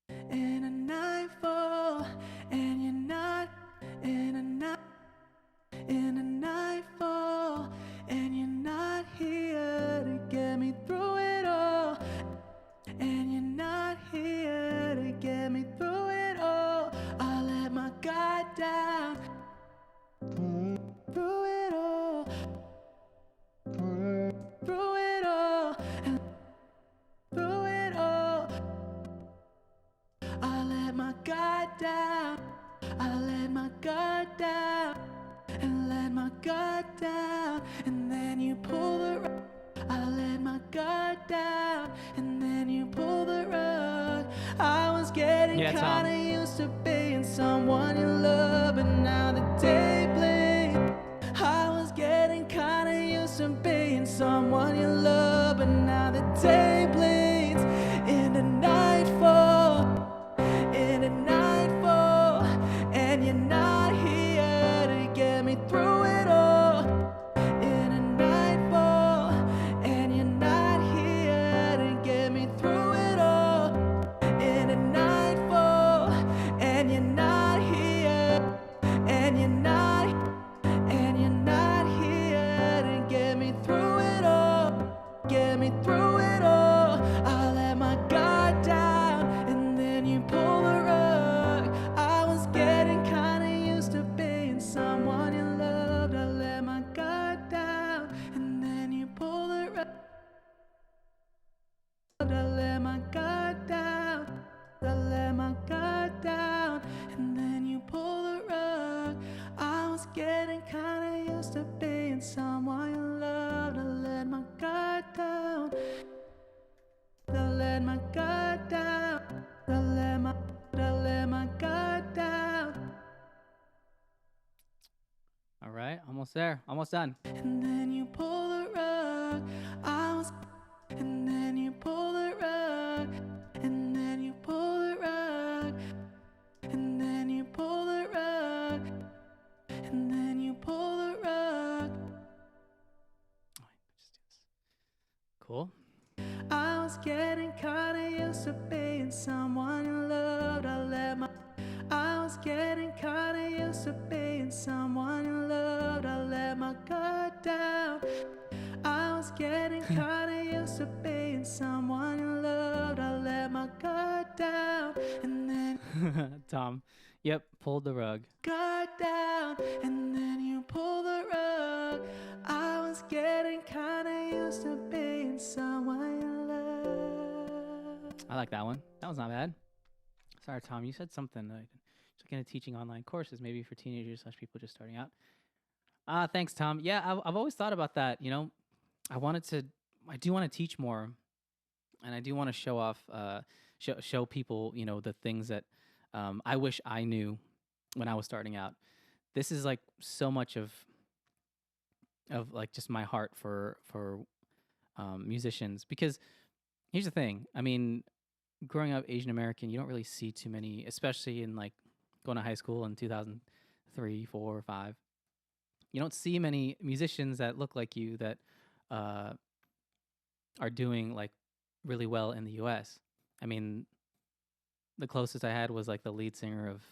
In a nightfall, and you're not in a nightfall, and you're not here to get me through it all. And you're not here to get me through it all. I let my guard down. Through it all. Through it all. And through it all. I let my guard down. I let my guard down. And let my guard down. And then you pull the rug. I let my guard down. And then you pull the rug. I was getting kinda used to being someone you love, but now the day bleeds. I was getting kinda used to being someone you love, but now the day bleeds into nightfall, and you're not here to get me through it all. In a nightfall, and you're not here to get me through it all. In a nightfall, and you're not here, and you're not Almost there. Almost done. And then you pull the rug. And then you pull the rug. And then you pull the rug. And then you pull the rug. And then you pull the rug. Cool. I was getting kinda used to being someone you loved. I was getting kinda used to being someone you loved. I let my guard down. I was getting kinda used to being someone you loved. I let my guard down. And then Tom. Yep, pulled the rug. Guard down. And then you pull the rug. I was getting kinda used to being someone you loved. I like that one. That was not bad. Sorry, Tom, you said something. Looking at teaching online courses, maybe for teenagers / people just starting out. Thanks, Tom. Yeah, I've always thought about that. You know, I do want to teach more, and I do want to show off, show people, you know, the things that I wish I knew when I was starting out. This is like so much of like just my heart for musicians, because here's the thing. I mean, growing up Asian American, you don't really see too many, especially in like going to high school in 2003, 4, 5. You don't see many musicians that look like you that are doing like really well in the U.S. I mean, the closest I had was like the lead singer of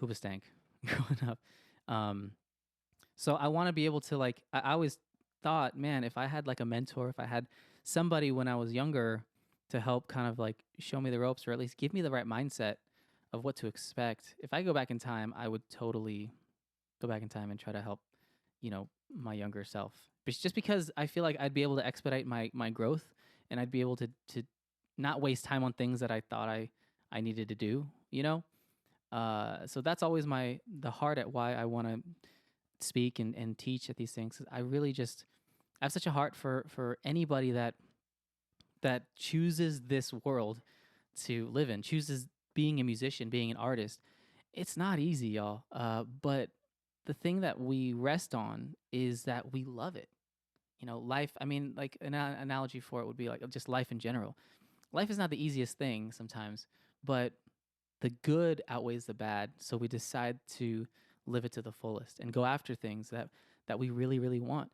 Hoobastank growing up. So I want to be able to like, I always thought, man, if I had like a mentor, if I had somebody when I was younger to help kind of like show me the ropes, or at least give me the right mindset of what to expect. If I go back in time, I would totally go back in time and try to help, you know, my younger self. But it's just because I feel like I'd be able to expedite my growth, and I'd be able to not waste time on things that I thought I needed to do, you know? So that's always the heart at why I want to speak and teach at these things. I really just, I have such a heart for anybody that chooses this world to live in, chooses being a musician, being an artist. It's not easy, y'all. But the thing that we rest on is that we love it. You know, life, I mean, like an analogy for it would be like just life in general. Life is not the easiest thing sometimes, but the good outweighs the bad. So we decide to live it to the fullest and go after things that we really, really want.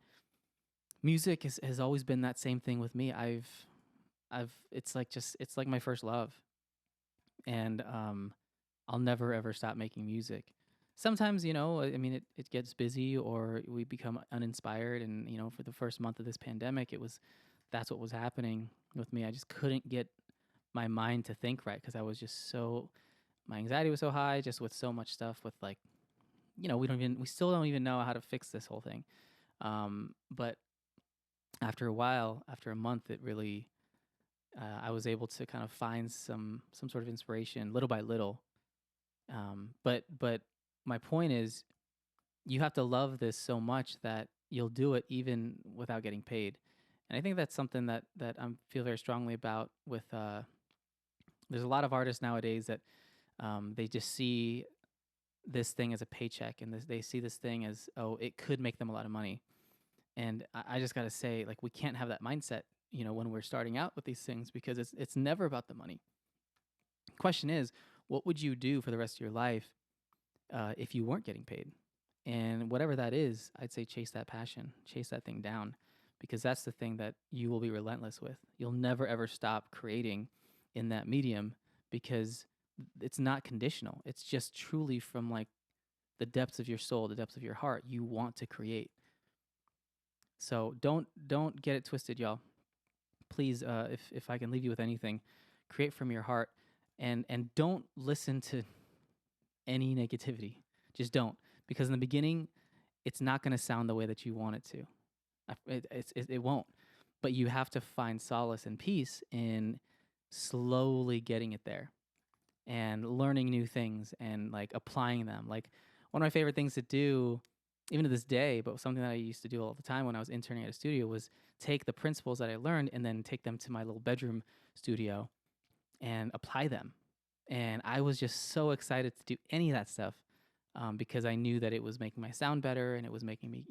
Music has always been that same thing with me. It's like my first love. And I'll never ever stop making music. Sometimes, you know, I mean, it gets busy or we become uninspired. And, you know, for the first month of this pandemic, that's what was happening with me. I just couldn't get my mind to think right, because I was just my anxiety was so high, just with so much stuff with like, you know, we still don't even know how to fix this whole thing. But after a while, after a month, it really, I was able to kind of find some sort of inspiration little by little. But my point is, you have to love this so much that you'll do it even without getting paid. And I think that's something that I feel very strongly about with, there's a lot of artists nowadays that they just see this thing as a paycheck, and they see this thing as, oh, it could make them a lot of money. And I just got to say, like, we can't have that mindset, you know, when we're starting out with these things, because it's never about the money. Question is, what would you do for the rest of your life if you weren't getting paid? And whatever that is, I'd say chase that passion, chase that thing down, because that's the thing that you will be relentless with. You'll never, ever stop creating in that medium, because it's not conditional. It's just truly from like the depths of your soul, the depths of your heart. You want to create. So don't get it twisted, y'all. Please, if I can leave you with anything, create from your heart, and don't listen to any negativity. Just don't, because in the beginning, it's not going to sound the way that you want it to. It won't. But you have to find solace and peace in slowly getting it there, and learning new things and like applying them. Like one of my favorite things to do, even to this day, but something that I used to do all the time when I was interning at a studio, was take the principles that I learned and then take them to my little bedroom studio and apply them. And I was just so excited to do any of that stuff. because I knew that it was making my sound better and it was making me,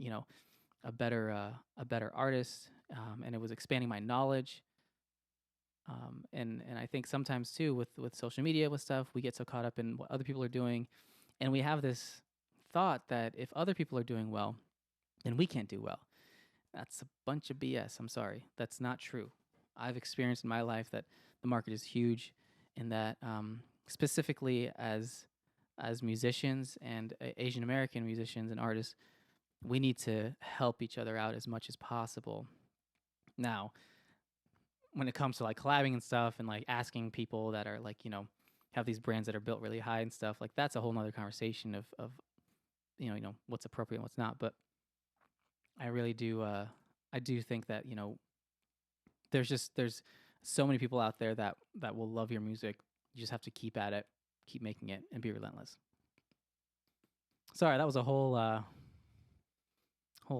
a better artist, and it was expanding my knowledge. And I think sometimes too with social media with stuff, we get so caught up in what other people are doing, and we have this thought that if other people are doing well, then we can't do well. That's a bunch of BS. I'm sorry, that's not true. I've experienced in my life that the market is huge, and that specifically as musicians and Asian American musicians and artists, we need to help each other out as much as possible. Now, when it comes to like collabing and stuff and like asking people that are like, have these brands that are built really high and stuff, like that's a whole nother conversation of what's appropriate and what's not. But I really do I do think that, there's so many people out there that will love your music. You just have to keep at it, keep making it, and be relentless. Sorry, that was a whole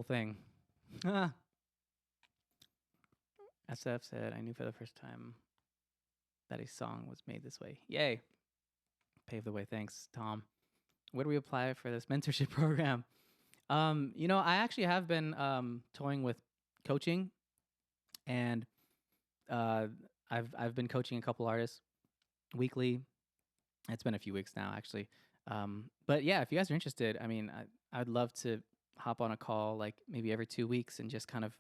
thing. SF said, I knew for the first time that a song was made this way. Yay. Paved the way. Thanks, Tom. Where do we apply for this mentorship program? I actually have been toying with coaching, and I've been coaching a couple artists weekly. It's been a few weeks now, actually. But yeah, if you guys are interested, I mean, I'd love to hop on a call like maybe every 2 weeks and just kind of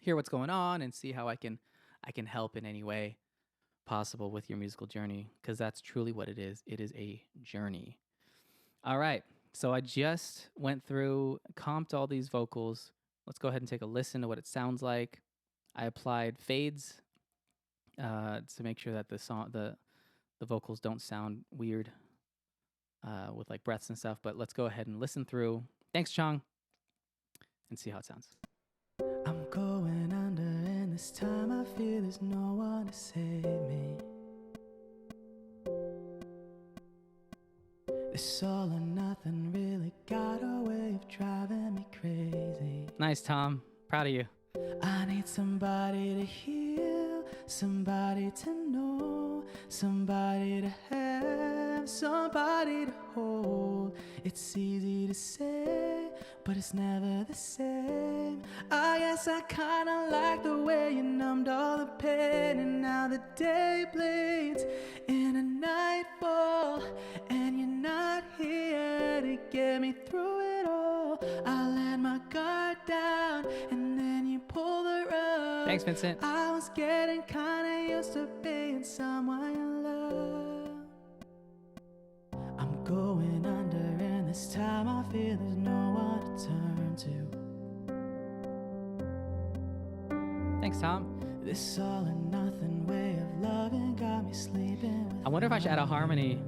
hear what's going on and see how I can help in any way possible with your musical journey, because that's truly what it is. It is a journey. All right. So I just went through, comped all these vocals. Let's go ahead and take a listen to what it sounds like. I applied fades to make sure that the vocals don't sound weird with like breaths and stuff. But let's go ahead and listen through. Thanks, Chong, and see how it sounds. I'm going under, and this time I feel there's no one to save me. This all or nothing really got a way of driving me crazy. Nice, Tom. Proud of you. I need somebody to heal, somebody to know, somebody to have, somebody to hold. It's easy to say, but it's never the same. I guess I kinda like the way you numbed all the pain, and now the day bleeds in a nightfall, and you're not here to get me through it all. I let my guard down, and then you pull the rug. Thanks, Vincent. I was getting kinda used to being someone you love. I'm going under, and this time I feel there's no one to turn to. Thanks, Tom. This all or nothing way of loving got me sleeping with I wonder if I should add a harmony,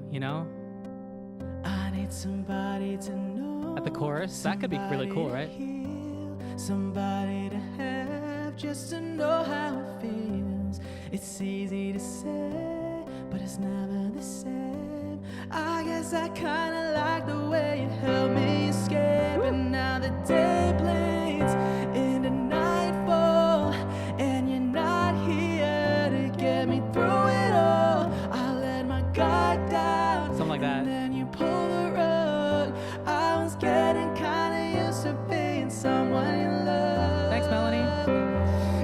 I need somebody to know. At the chorus? That could be really cool, right? Heal, somebody to have, just to know how it feels. It's easy to say, but it's never the same. I guess I kinda like the way you helped me escape. And now the day bleeds into nightfall, and you're not here to get me through it all. I let my guard down, something like that, and then you pull the rug. I was getting kinda used to being someone you love. Thanks, Melanie.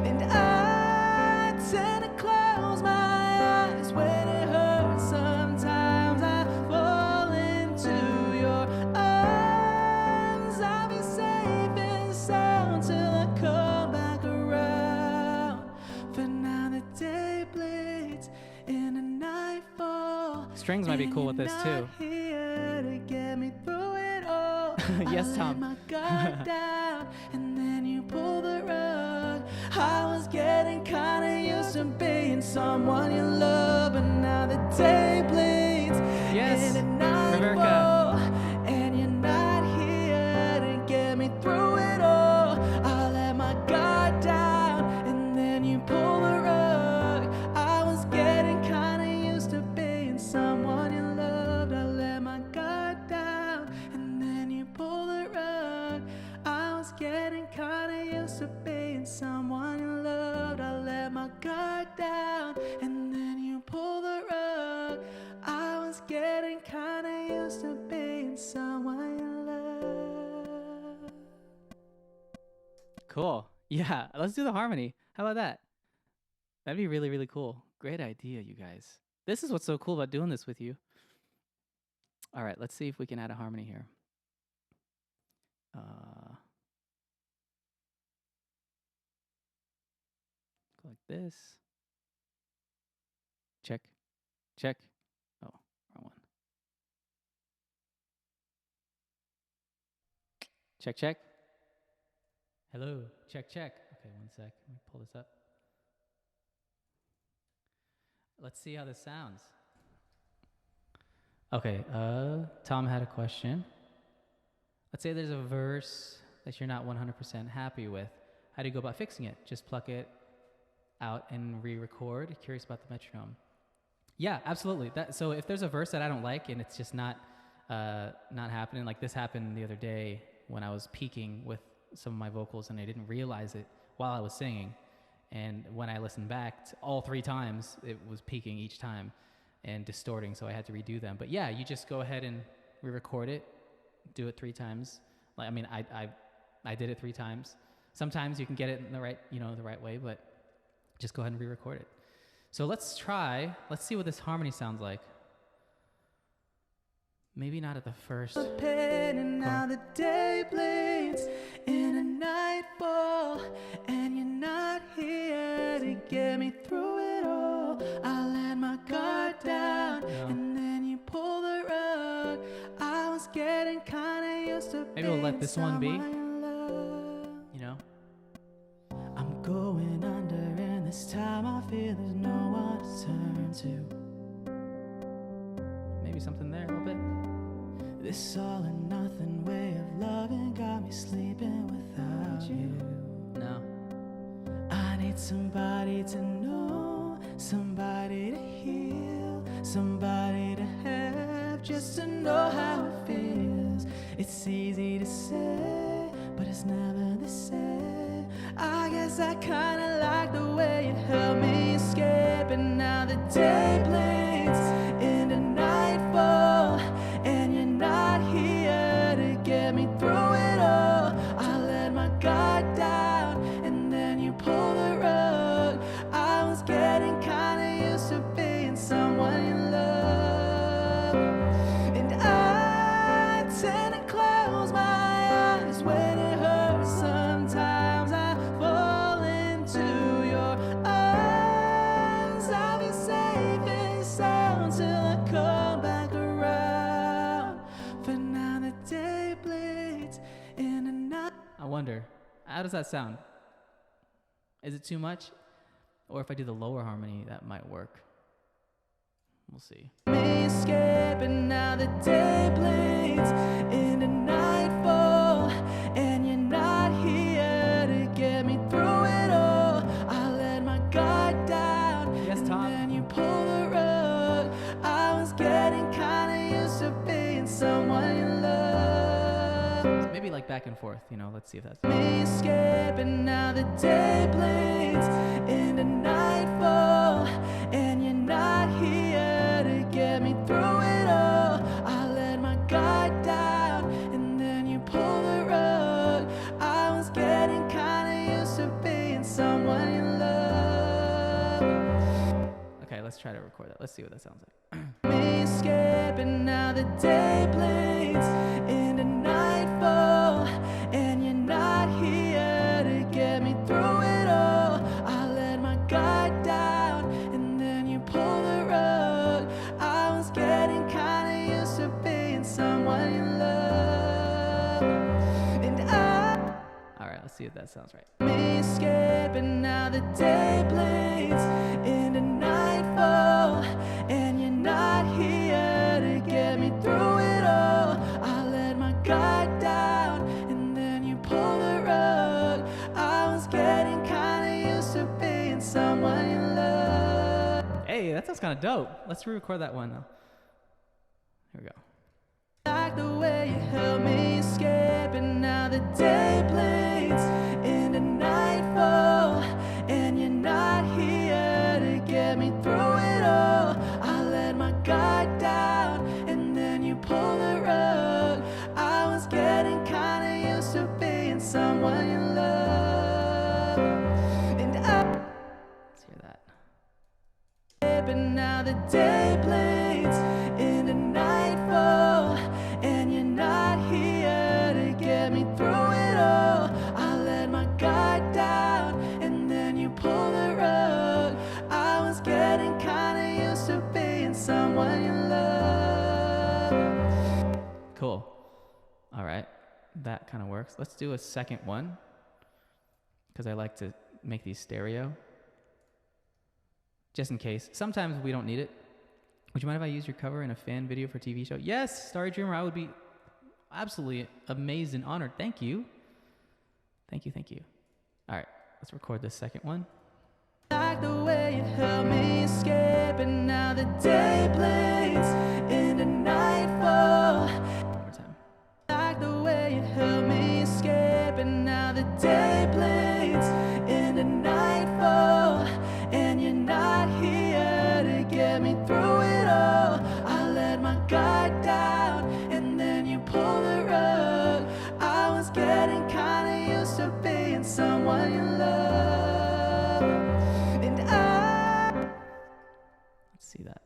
And I tend to close my eyes when it hurts. Sometimes I fall into your arms. I'll be safe and sound till I come back around. For now the day bleeds in a nightfall. Strings might be cool with this too. Here to get me through it all. Yes, Tom. I let my guard down, and then you pull the rug. I was getting kinda used to being someone you love, but now the day bleeds in a nightfall, and you're not here to get me through it all. I let my guard down, and then you pull the rug. I was getting kinda used to being someone you loved. I let my guard down, and then you pull the rug. I was getting kinda used to being someone you loved. I let my guard down, and then you pull the rug. I was getting kinda used to being someone Cool. Yeah, let's do the harmony. How about that? That'd be really, really cool. Great idea, you guys. This is what's so cool about doing this with you. All right, let's see if we can add a harmony here. Go like this. Check. Check. Oh, wrong one. Check, check. Hello. Check, check. Okay, one sec. Let me pull this up. Let's see how this sounds. Okay, Tom had a question. Let's say there's a verse that you're not 100% happy with. How do you go about fixing it? Just pluck it out and re-record? Curious about the metronome. Yeah, absolutely. So if there's a verse that I don't like and it's just not happening, like this happened the other day when I was peaking with some of my vocals and I didn't realize it while I was singing. And when I listened back all 3 times, it was peaking each time and distorting, so I had to redo them. But yeah, you just go ahead and re-record it, do it 3 times. Like, I mean, I did it 3 times. Sometimes you can get it in the right way, but just go ahead and re-record it. So let's see what this harmony sounds like. Maybe not at the first. And now the day bleeds in a nightfall, and you're not here to get me through it all. I let my guard down, and then you pull the rug. I was getting kinda used to. Maybe we'll let this one be. You know, I'm going under, and this time I feel there's no one to turn to. Maybe something there a little bit. This all or nothing way of loving got me sleeping without you. No. I need somebody to know, somebody to heal, somebody to have, just to know how it feels. It's easy to say, but it's never the same. I guess I kinda like the way it helped me escape, and now the day bleeds into nightfall, and you're not here to get me through it all. I let my guard down, and then you pull the rug. I was getting kinda used to being someone you love, and I tend to close my eyes when it hurts. Sometimes I fall into your arms. I'll be safe and sound till I come back around. For now the day bleeds in a night. I wonder, how does that sound? Is it too much? Or if I do the lower harmony, that might work. We'll see. Me escaping, now the day bleeds into nightfall, and you're not here to get me through it all. I let my guard down, yes, Tom. And then you pull the rug. I was getting kinda used to being someone you love. Maybe like back and forth, let's see if that's. Me escaping, now the day bleeds into nightfall, and you're not here to get me through it all. I let my guard down, and then you pull the rug. I was getting kinda used to being someone you love. Okay, let's try to record that. Let's see what that sounds like. Me escaping, now the day bleeds into nightfall, and you're not here to get me through it all. I let my guard down, and then you pull the rug. I was getting kinda used to being someone you love, and alright, let's see if that sounds right. Me escaping, now the day bleeds into nightfall, and you're not here to get me through it all. I let my guard down, and then you pull the rug. I was getting kinda used to being someone you love. Hey, that sounds kinda dope. Let's re-record that one though. Here we go. Like the way you helped me escape, and now the day bleeds into nightfall, and you're not here to get me through it all. I let my guard down, and then you pull the rug. I was getting kinda used to being someone you love. and now the day blades into nightfall, and you're not here to get me through it all. I let my guard down, and then you pull the rug. I was getting kinda used to being someone you love. Cool. All right, that kind of works. Let's do a second one, because I like to make these stereo, just in case. Sometimes we don't need it. Would you mind if I use your cover in a fan video for a TV show? Yes, Starry Dreamer, I would be absolutely amazed and honored. Thank you. Thank you, thank you. All right, let's record this second one. Like the way you helped me escape, and now the day blades into nightfall. One more time. Like the way you helped me escape, and now the day blades into nightfall, and you're not here to get me through it all. I let my guard down, and then you pull the rug. I was getting kinda used to being someone you love, and let's see that.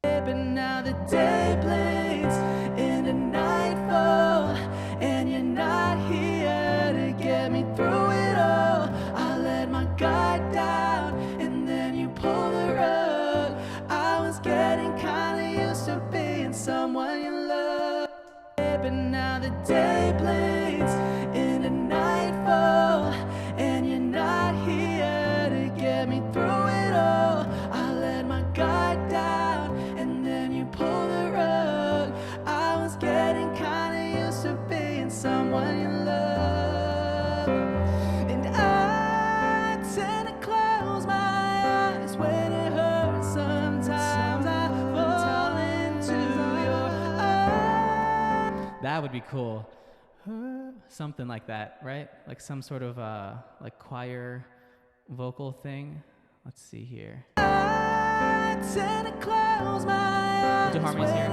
And now the day blades into nightfall, and you're not here to get me through it all. I let my guard down, and then you pull the rug. I was getting kinda used to being someone you love. And now the day blades into nightfall, and you're not here to get me through it all. I let my guard down, and then you pull the rug. I was getting kinda used to being someone you love, and I tend to close my eyes when it hurts. Sometimes I fall into your arms. That would be cool. Something like that, right? Like some sort of like choir vocal thing. Let's see here. I tend to close my eyes. We'll do harmonies here.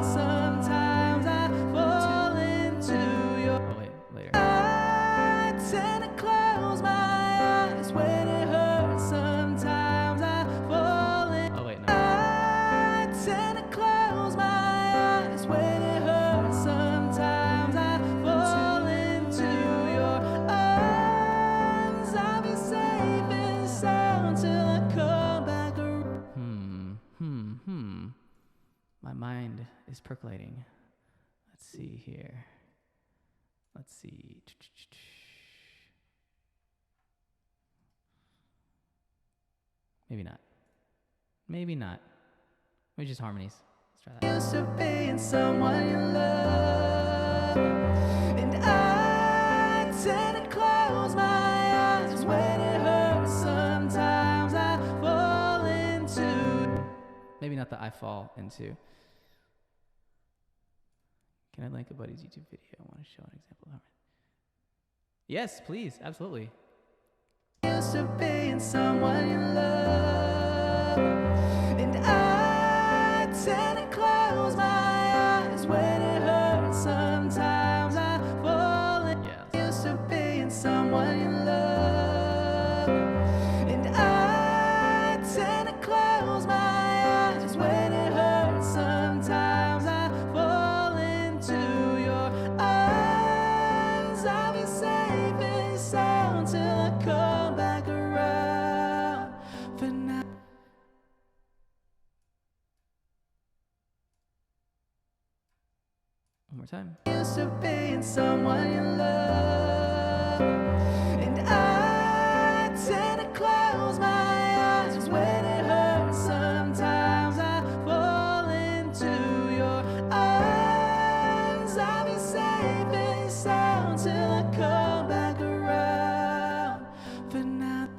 Sometimes I fall into your. Oh wait, later. I tend to close my eyes when it hurts. Sometimes I fall in. Oh wait, no. I tend to close my eyes when it hurts. Sometimes I fall into your arms. I'll be safe and sound till I come back around. My mind is percolating. Let's see here. Let's see. Maybe not. Maybe not. Maybe just harmonies. Let's try that. Used to being someone you love, and I tend to close my eyes when it hurts. Sometimes I fall into. Maybe not the I fall into. Can I link a buddy's YouTube video? I want to show an example of harmony. Yes, please, absolutely. Used to being someone you love, and I tend to close my eyes when it hurts. Sometimes I fall in. Yeah. Used to being someone you love, and I tend to close my eyes when it hurts. Sometimes I fall into your arms. I'll be safe and sound till I come back around. For now. One more time. Used to being someone you love, and I tend to close my eyes when it hurts. Sometimes I fall into your arms. I'll be safe and sound till I come back around. For now.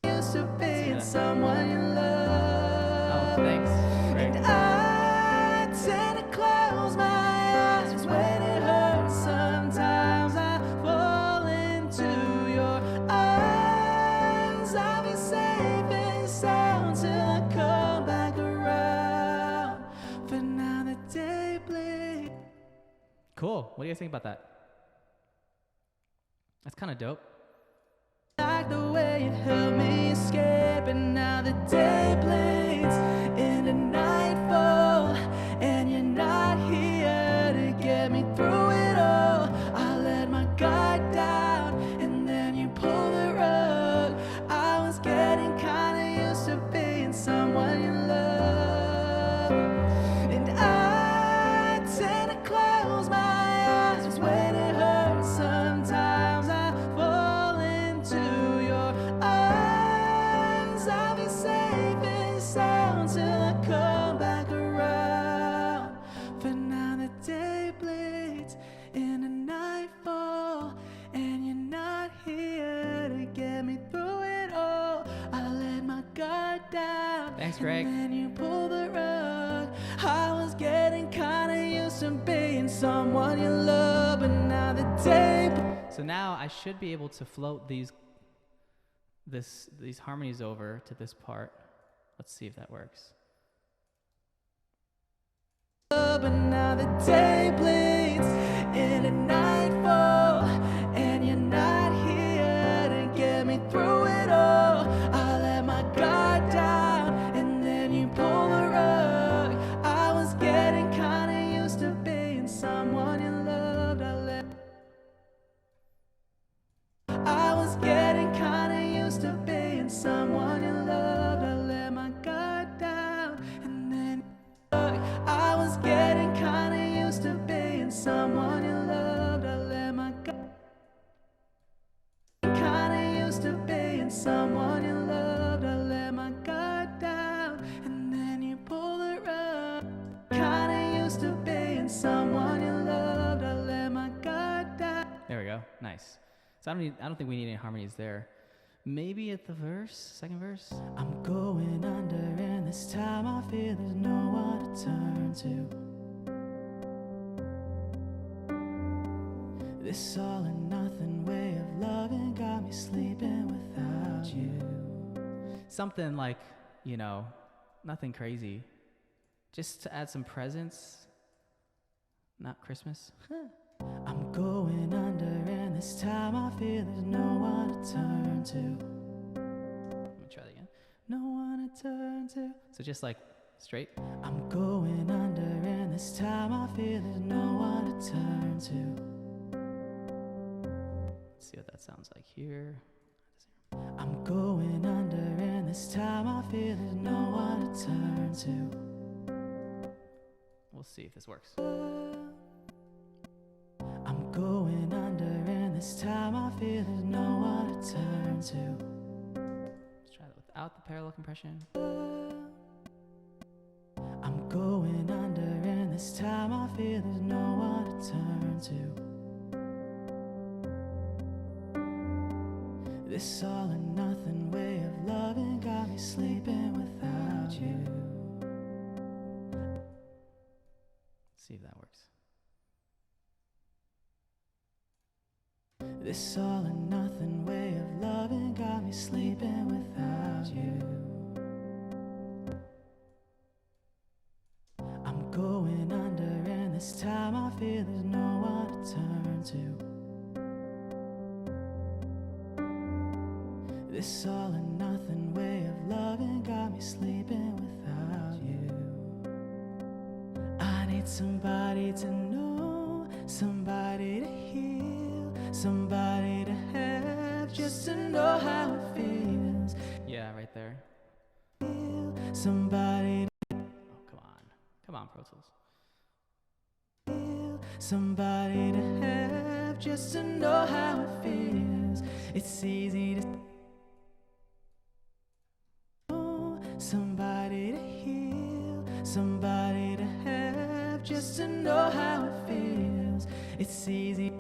Used to being someone you love. Oh, thanks. Great. And I tend to close my eyes when it hurts. Sometimes I fall into your arms. I'll be safe and sound till I come back around. For now the day bleeds. Cool. What do you guys think about that? That's kind of dope. you helped me escape, and now the day bleeds into nightfall, and you're not here to get me through it all. I let my guard down, and then you pull the rug. I was getting kinda used to being someone you love, and I tend to close my eyes just when it hurts. Sometimes I fall into your arms. I'll be safe and sound till I come back around. But now the day bleeds into nightfall, and you're not here to get me through it all. I let my guard down. Thanks, Greg. And then you pull the rug. I was getting kinda used to being someone you love, but now the day. So now I should be able to float these harmonies over to this part. Let's see if that works. But now the day bleeds into nightfall, and you're not here to get me through it all. I let my guard down, and then you pull the rug. I was getting kinda used to being someone you loved. I was getting kinda used to being someone you loved. I let my guard down, and then I was getting kinda used to being someone you loved. I let my guard kinda used to being someone you loved. I let my guard down, and then you pull the rug. Kinda used to being someone you loved. I let my guard down. There we go. Nice. So I don't think we need any harmonies there. Maybe at the verse, second verse. I'm going under, and this time I feel there's no one to turn to. This all or nothing way of loving got me sleeping without you. Something like, nothing crazy. Just to add some presents. Not Christmas. I'm going under, and this time I feel there's no one to turn to. Let me try that again. No one to turn to. So just like straight. I'm going under, and this time I feel there's no one to turn to. Let's see what that sounds like here. I'm going under, and this time I feel there's no one to turn to. We'll see if this works. I'm going under, and this time I feel there's no one to turn to. Let's try that without the parallel compression. I'm going under, and this time I feel there's no one to turn to. This all or nothing way of loving got me sleeping without you. Let's see if that works. This all or nothing way of loving got me sleeping without you. I'm going under, and this time I feel there's no one to turn to. This all or nothing way of loving got me sleeping without you. I need somebody to know, somebody to heal, somebody to have, just to know how it feels. Yeah, right there. Somebody to... Oh, come on, Pro Tools. Somebody to have, just to know how it feels. It's easy to... Somebody to heal, somebody to have, just to know how it feels. It's easy.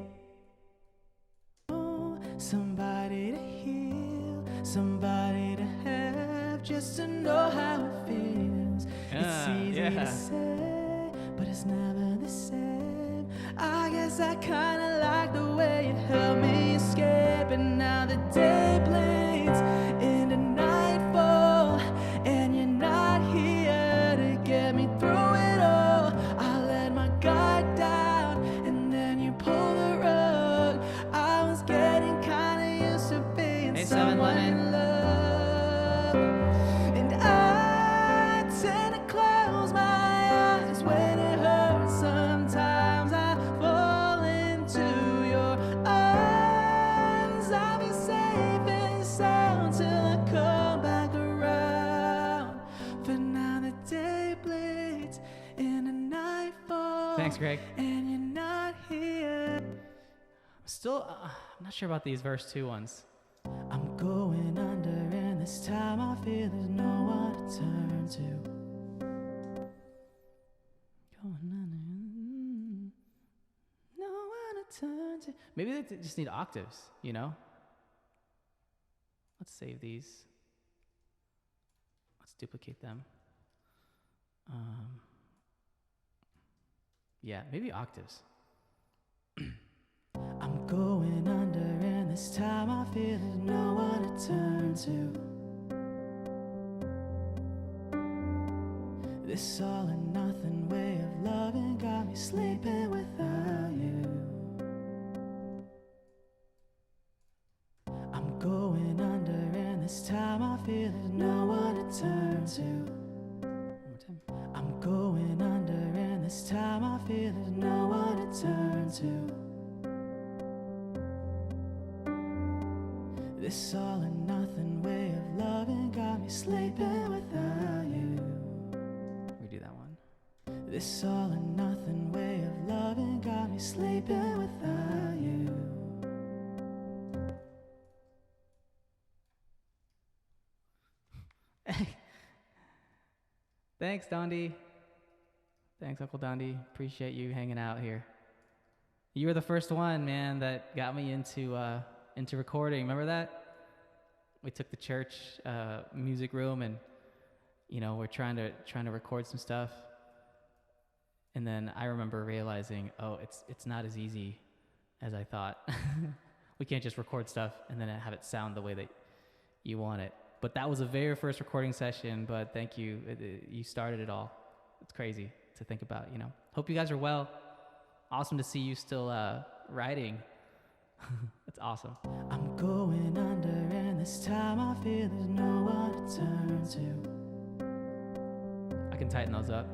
Somebody to heal, somebody to have, just to know how it feels. It's easy to say, but it's never the same. I guess I kinda like the way you helped me escape, and now the day bleeds into nightfall, and you're not here to get me through it all. I let my guard down, and then you pull the rug. I was getting kinda used to being someone in love. Thanks, Greg. And you're not here. I'm not sure about these verse 2 ones. I'm going under, and this time I feel there's no one to turn to. Going under, no one to turn to. Maybe they just need octaves, you know? Let's save these. Let's duplicate them. Yeah, maybe octaves. I'm going under, and this time I feel there's no one to turn to. This all or nothing way of loving got me sleeping without you. I'm going under, and this time I feel there's no one to turn to. I'm going under, and this time I feel there's no one to turn to. This all or nothing way of loving got me sleeping without you. Redo that one. This all or nothing way of loving got me sleeping without you. Thanks, Dondi. Thanks, Uncle Dondi. Appreciate you hanging out here. You were the first one, man, that got me into recording. Remember that? We took the church music room, and we're trying to record some stuff. And then I remember realizing, oh, it's not as easy as I thought. We can't just record stuff and then have it sound the way that you want it. But that was the very first recording session. But thank you, you started it all. It's crazy to think about. Hope you guys are well. Awesome to see you still writing. That's awesome. I'm going under, and this time I feel there's no one to turn to. I can tighten those up.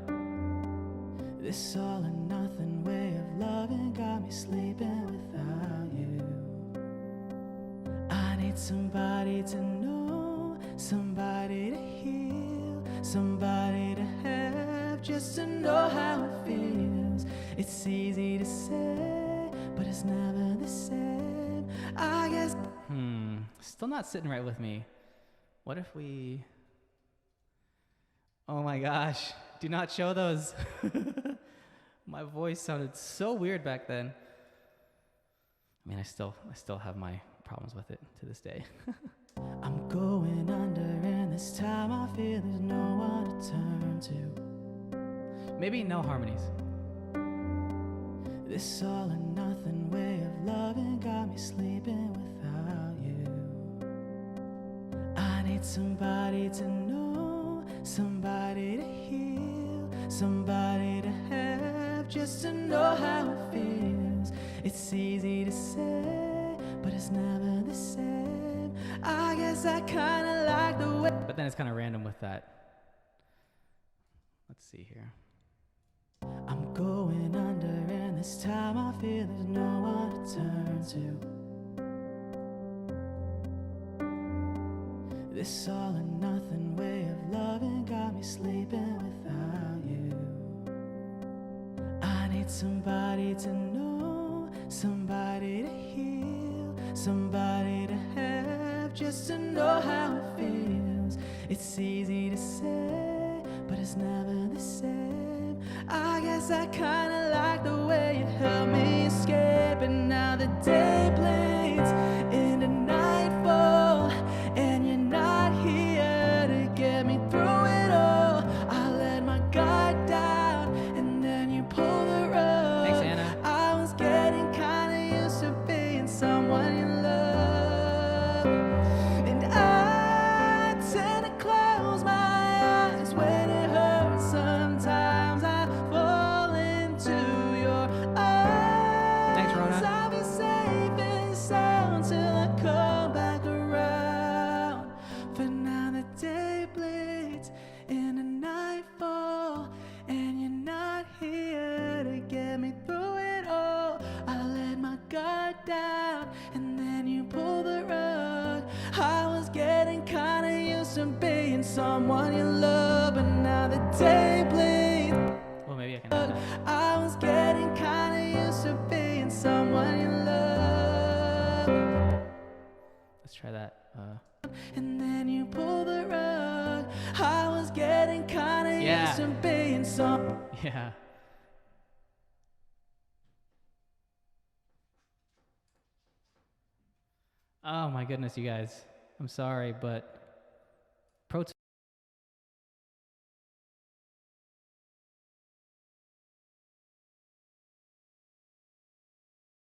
This all or nothing way of loving got me sleeping without you. I need somebody to know, somebody to heal, somebody to have, just to know how it feels. It's easy to say, but it's never the same, I guess. Still not sitting right with me. What if we... Oh my gosh, do not show those. My voice sounded so weird back then. I mean, I still have my problems with it to this day. I'm going under, and this time I feel there's no one to turn to. Maybe no harmonies. This all or nothing way of loving got me sleeping without you. I need somebody to know, somebody to heal, somebody to have, just to know how it feels. It's easy to say, but it's never the same. I guess I kinda like the way. But then it's kind of random with that. Let's see here. I'm going under, and this time I feel there's no one to turn to. This all or nothing way of loving got me sleeping without you. I need somebody to know, somebody to heal, somebody to have, just to know how it feels. It's easy to say, but it's never the same. I guess I kinda like the way you helped me escape. And now the day blades into nightfall, and you're not here to get me through it all. I let my guard down, and then you pull the rug. Thanks, Anna. I was getting kinda used to being someone you love, and I tend to close my eyes when it hurts. Sometimes I fall into your arms. Thanks, Rona. I'll be safe and sound till I come back around. For now the day bleeds into nightfall, and you're not here to get me through it all. I let my guard down, and then you pull the rug. I was getting kinda used to being someone you love, but now the day bleeds. Well, maybe I can. I was getting Let's try that. And then you pull the rug. I was getting kinda used to being some. Yeah. Oh my goodness, you guys. I'm sorry, but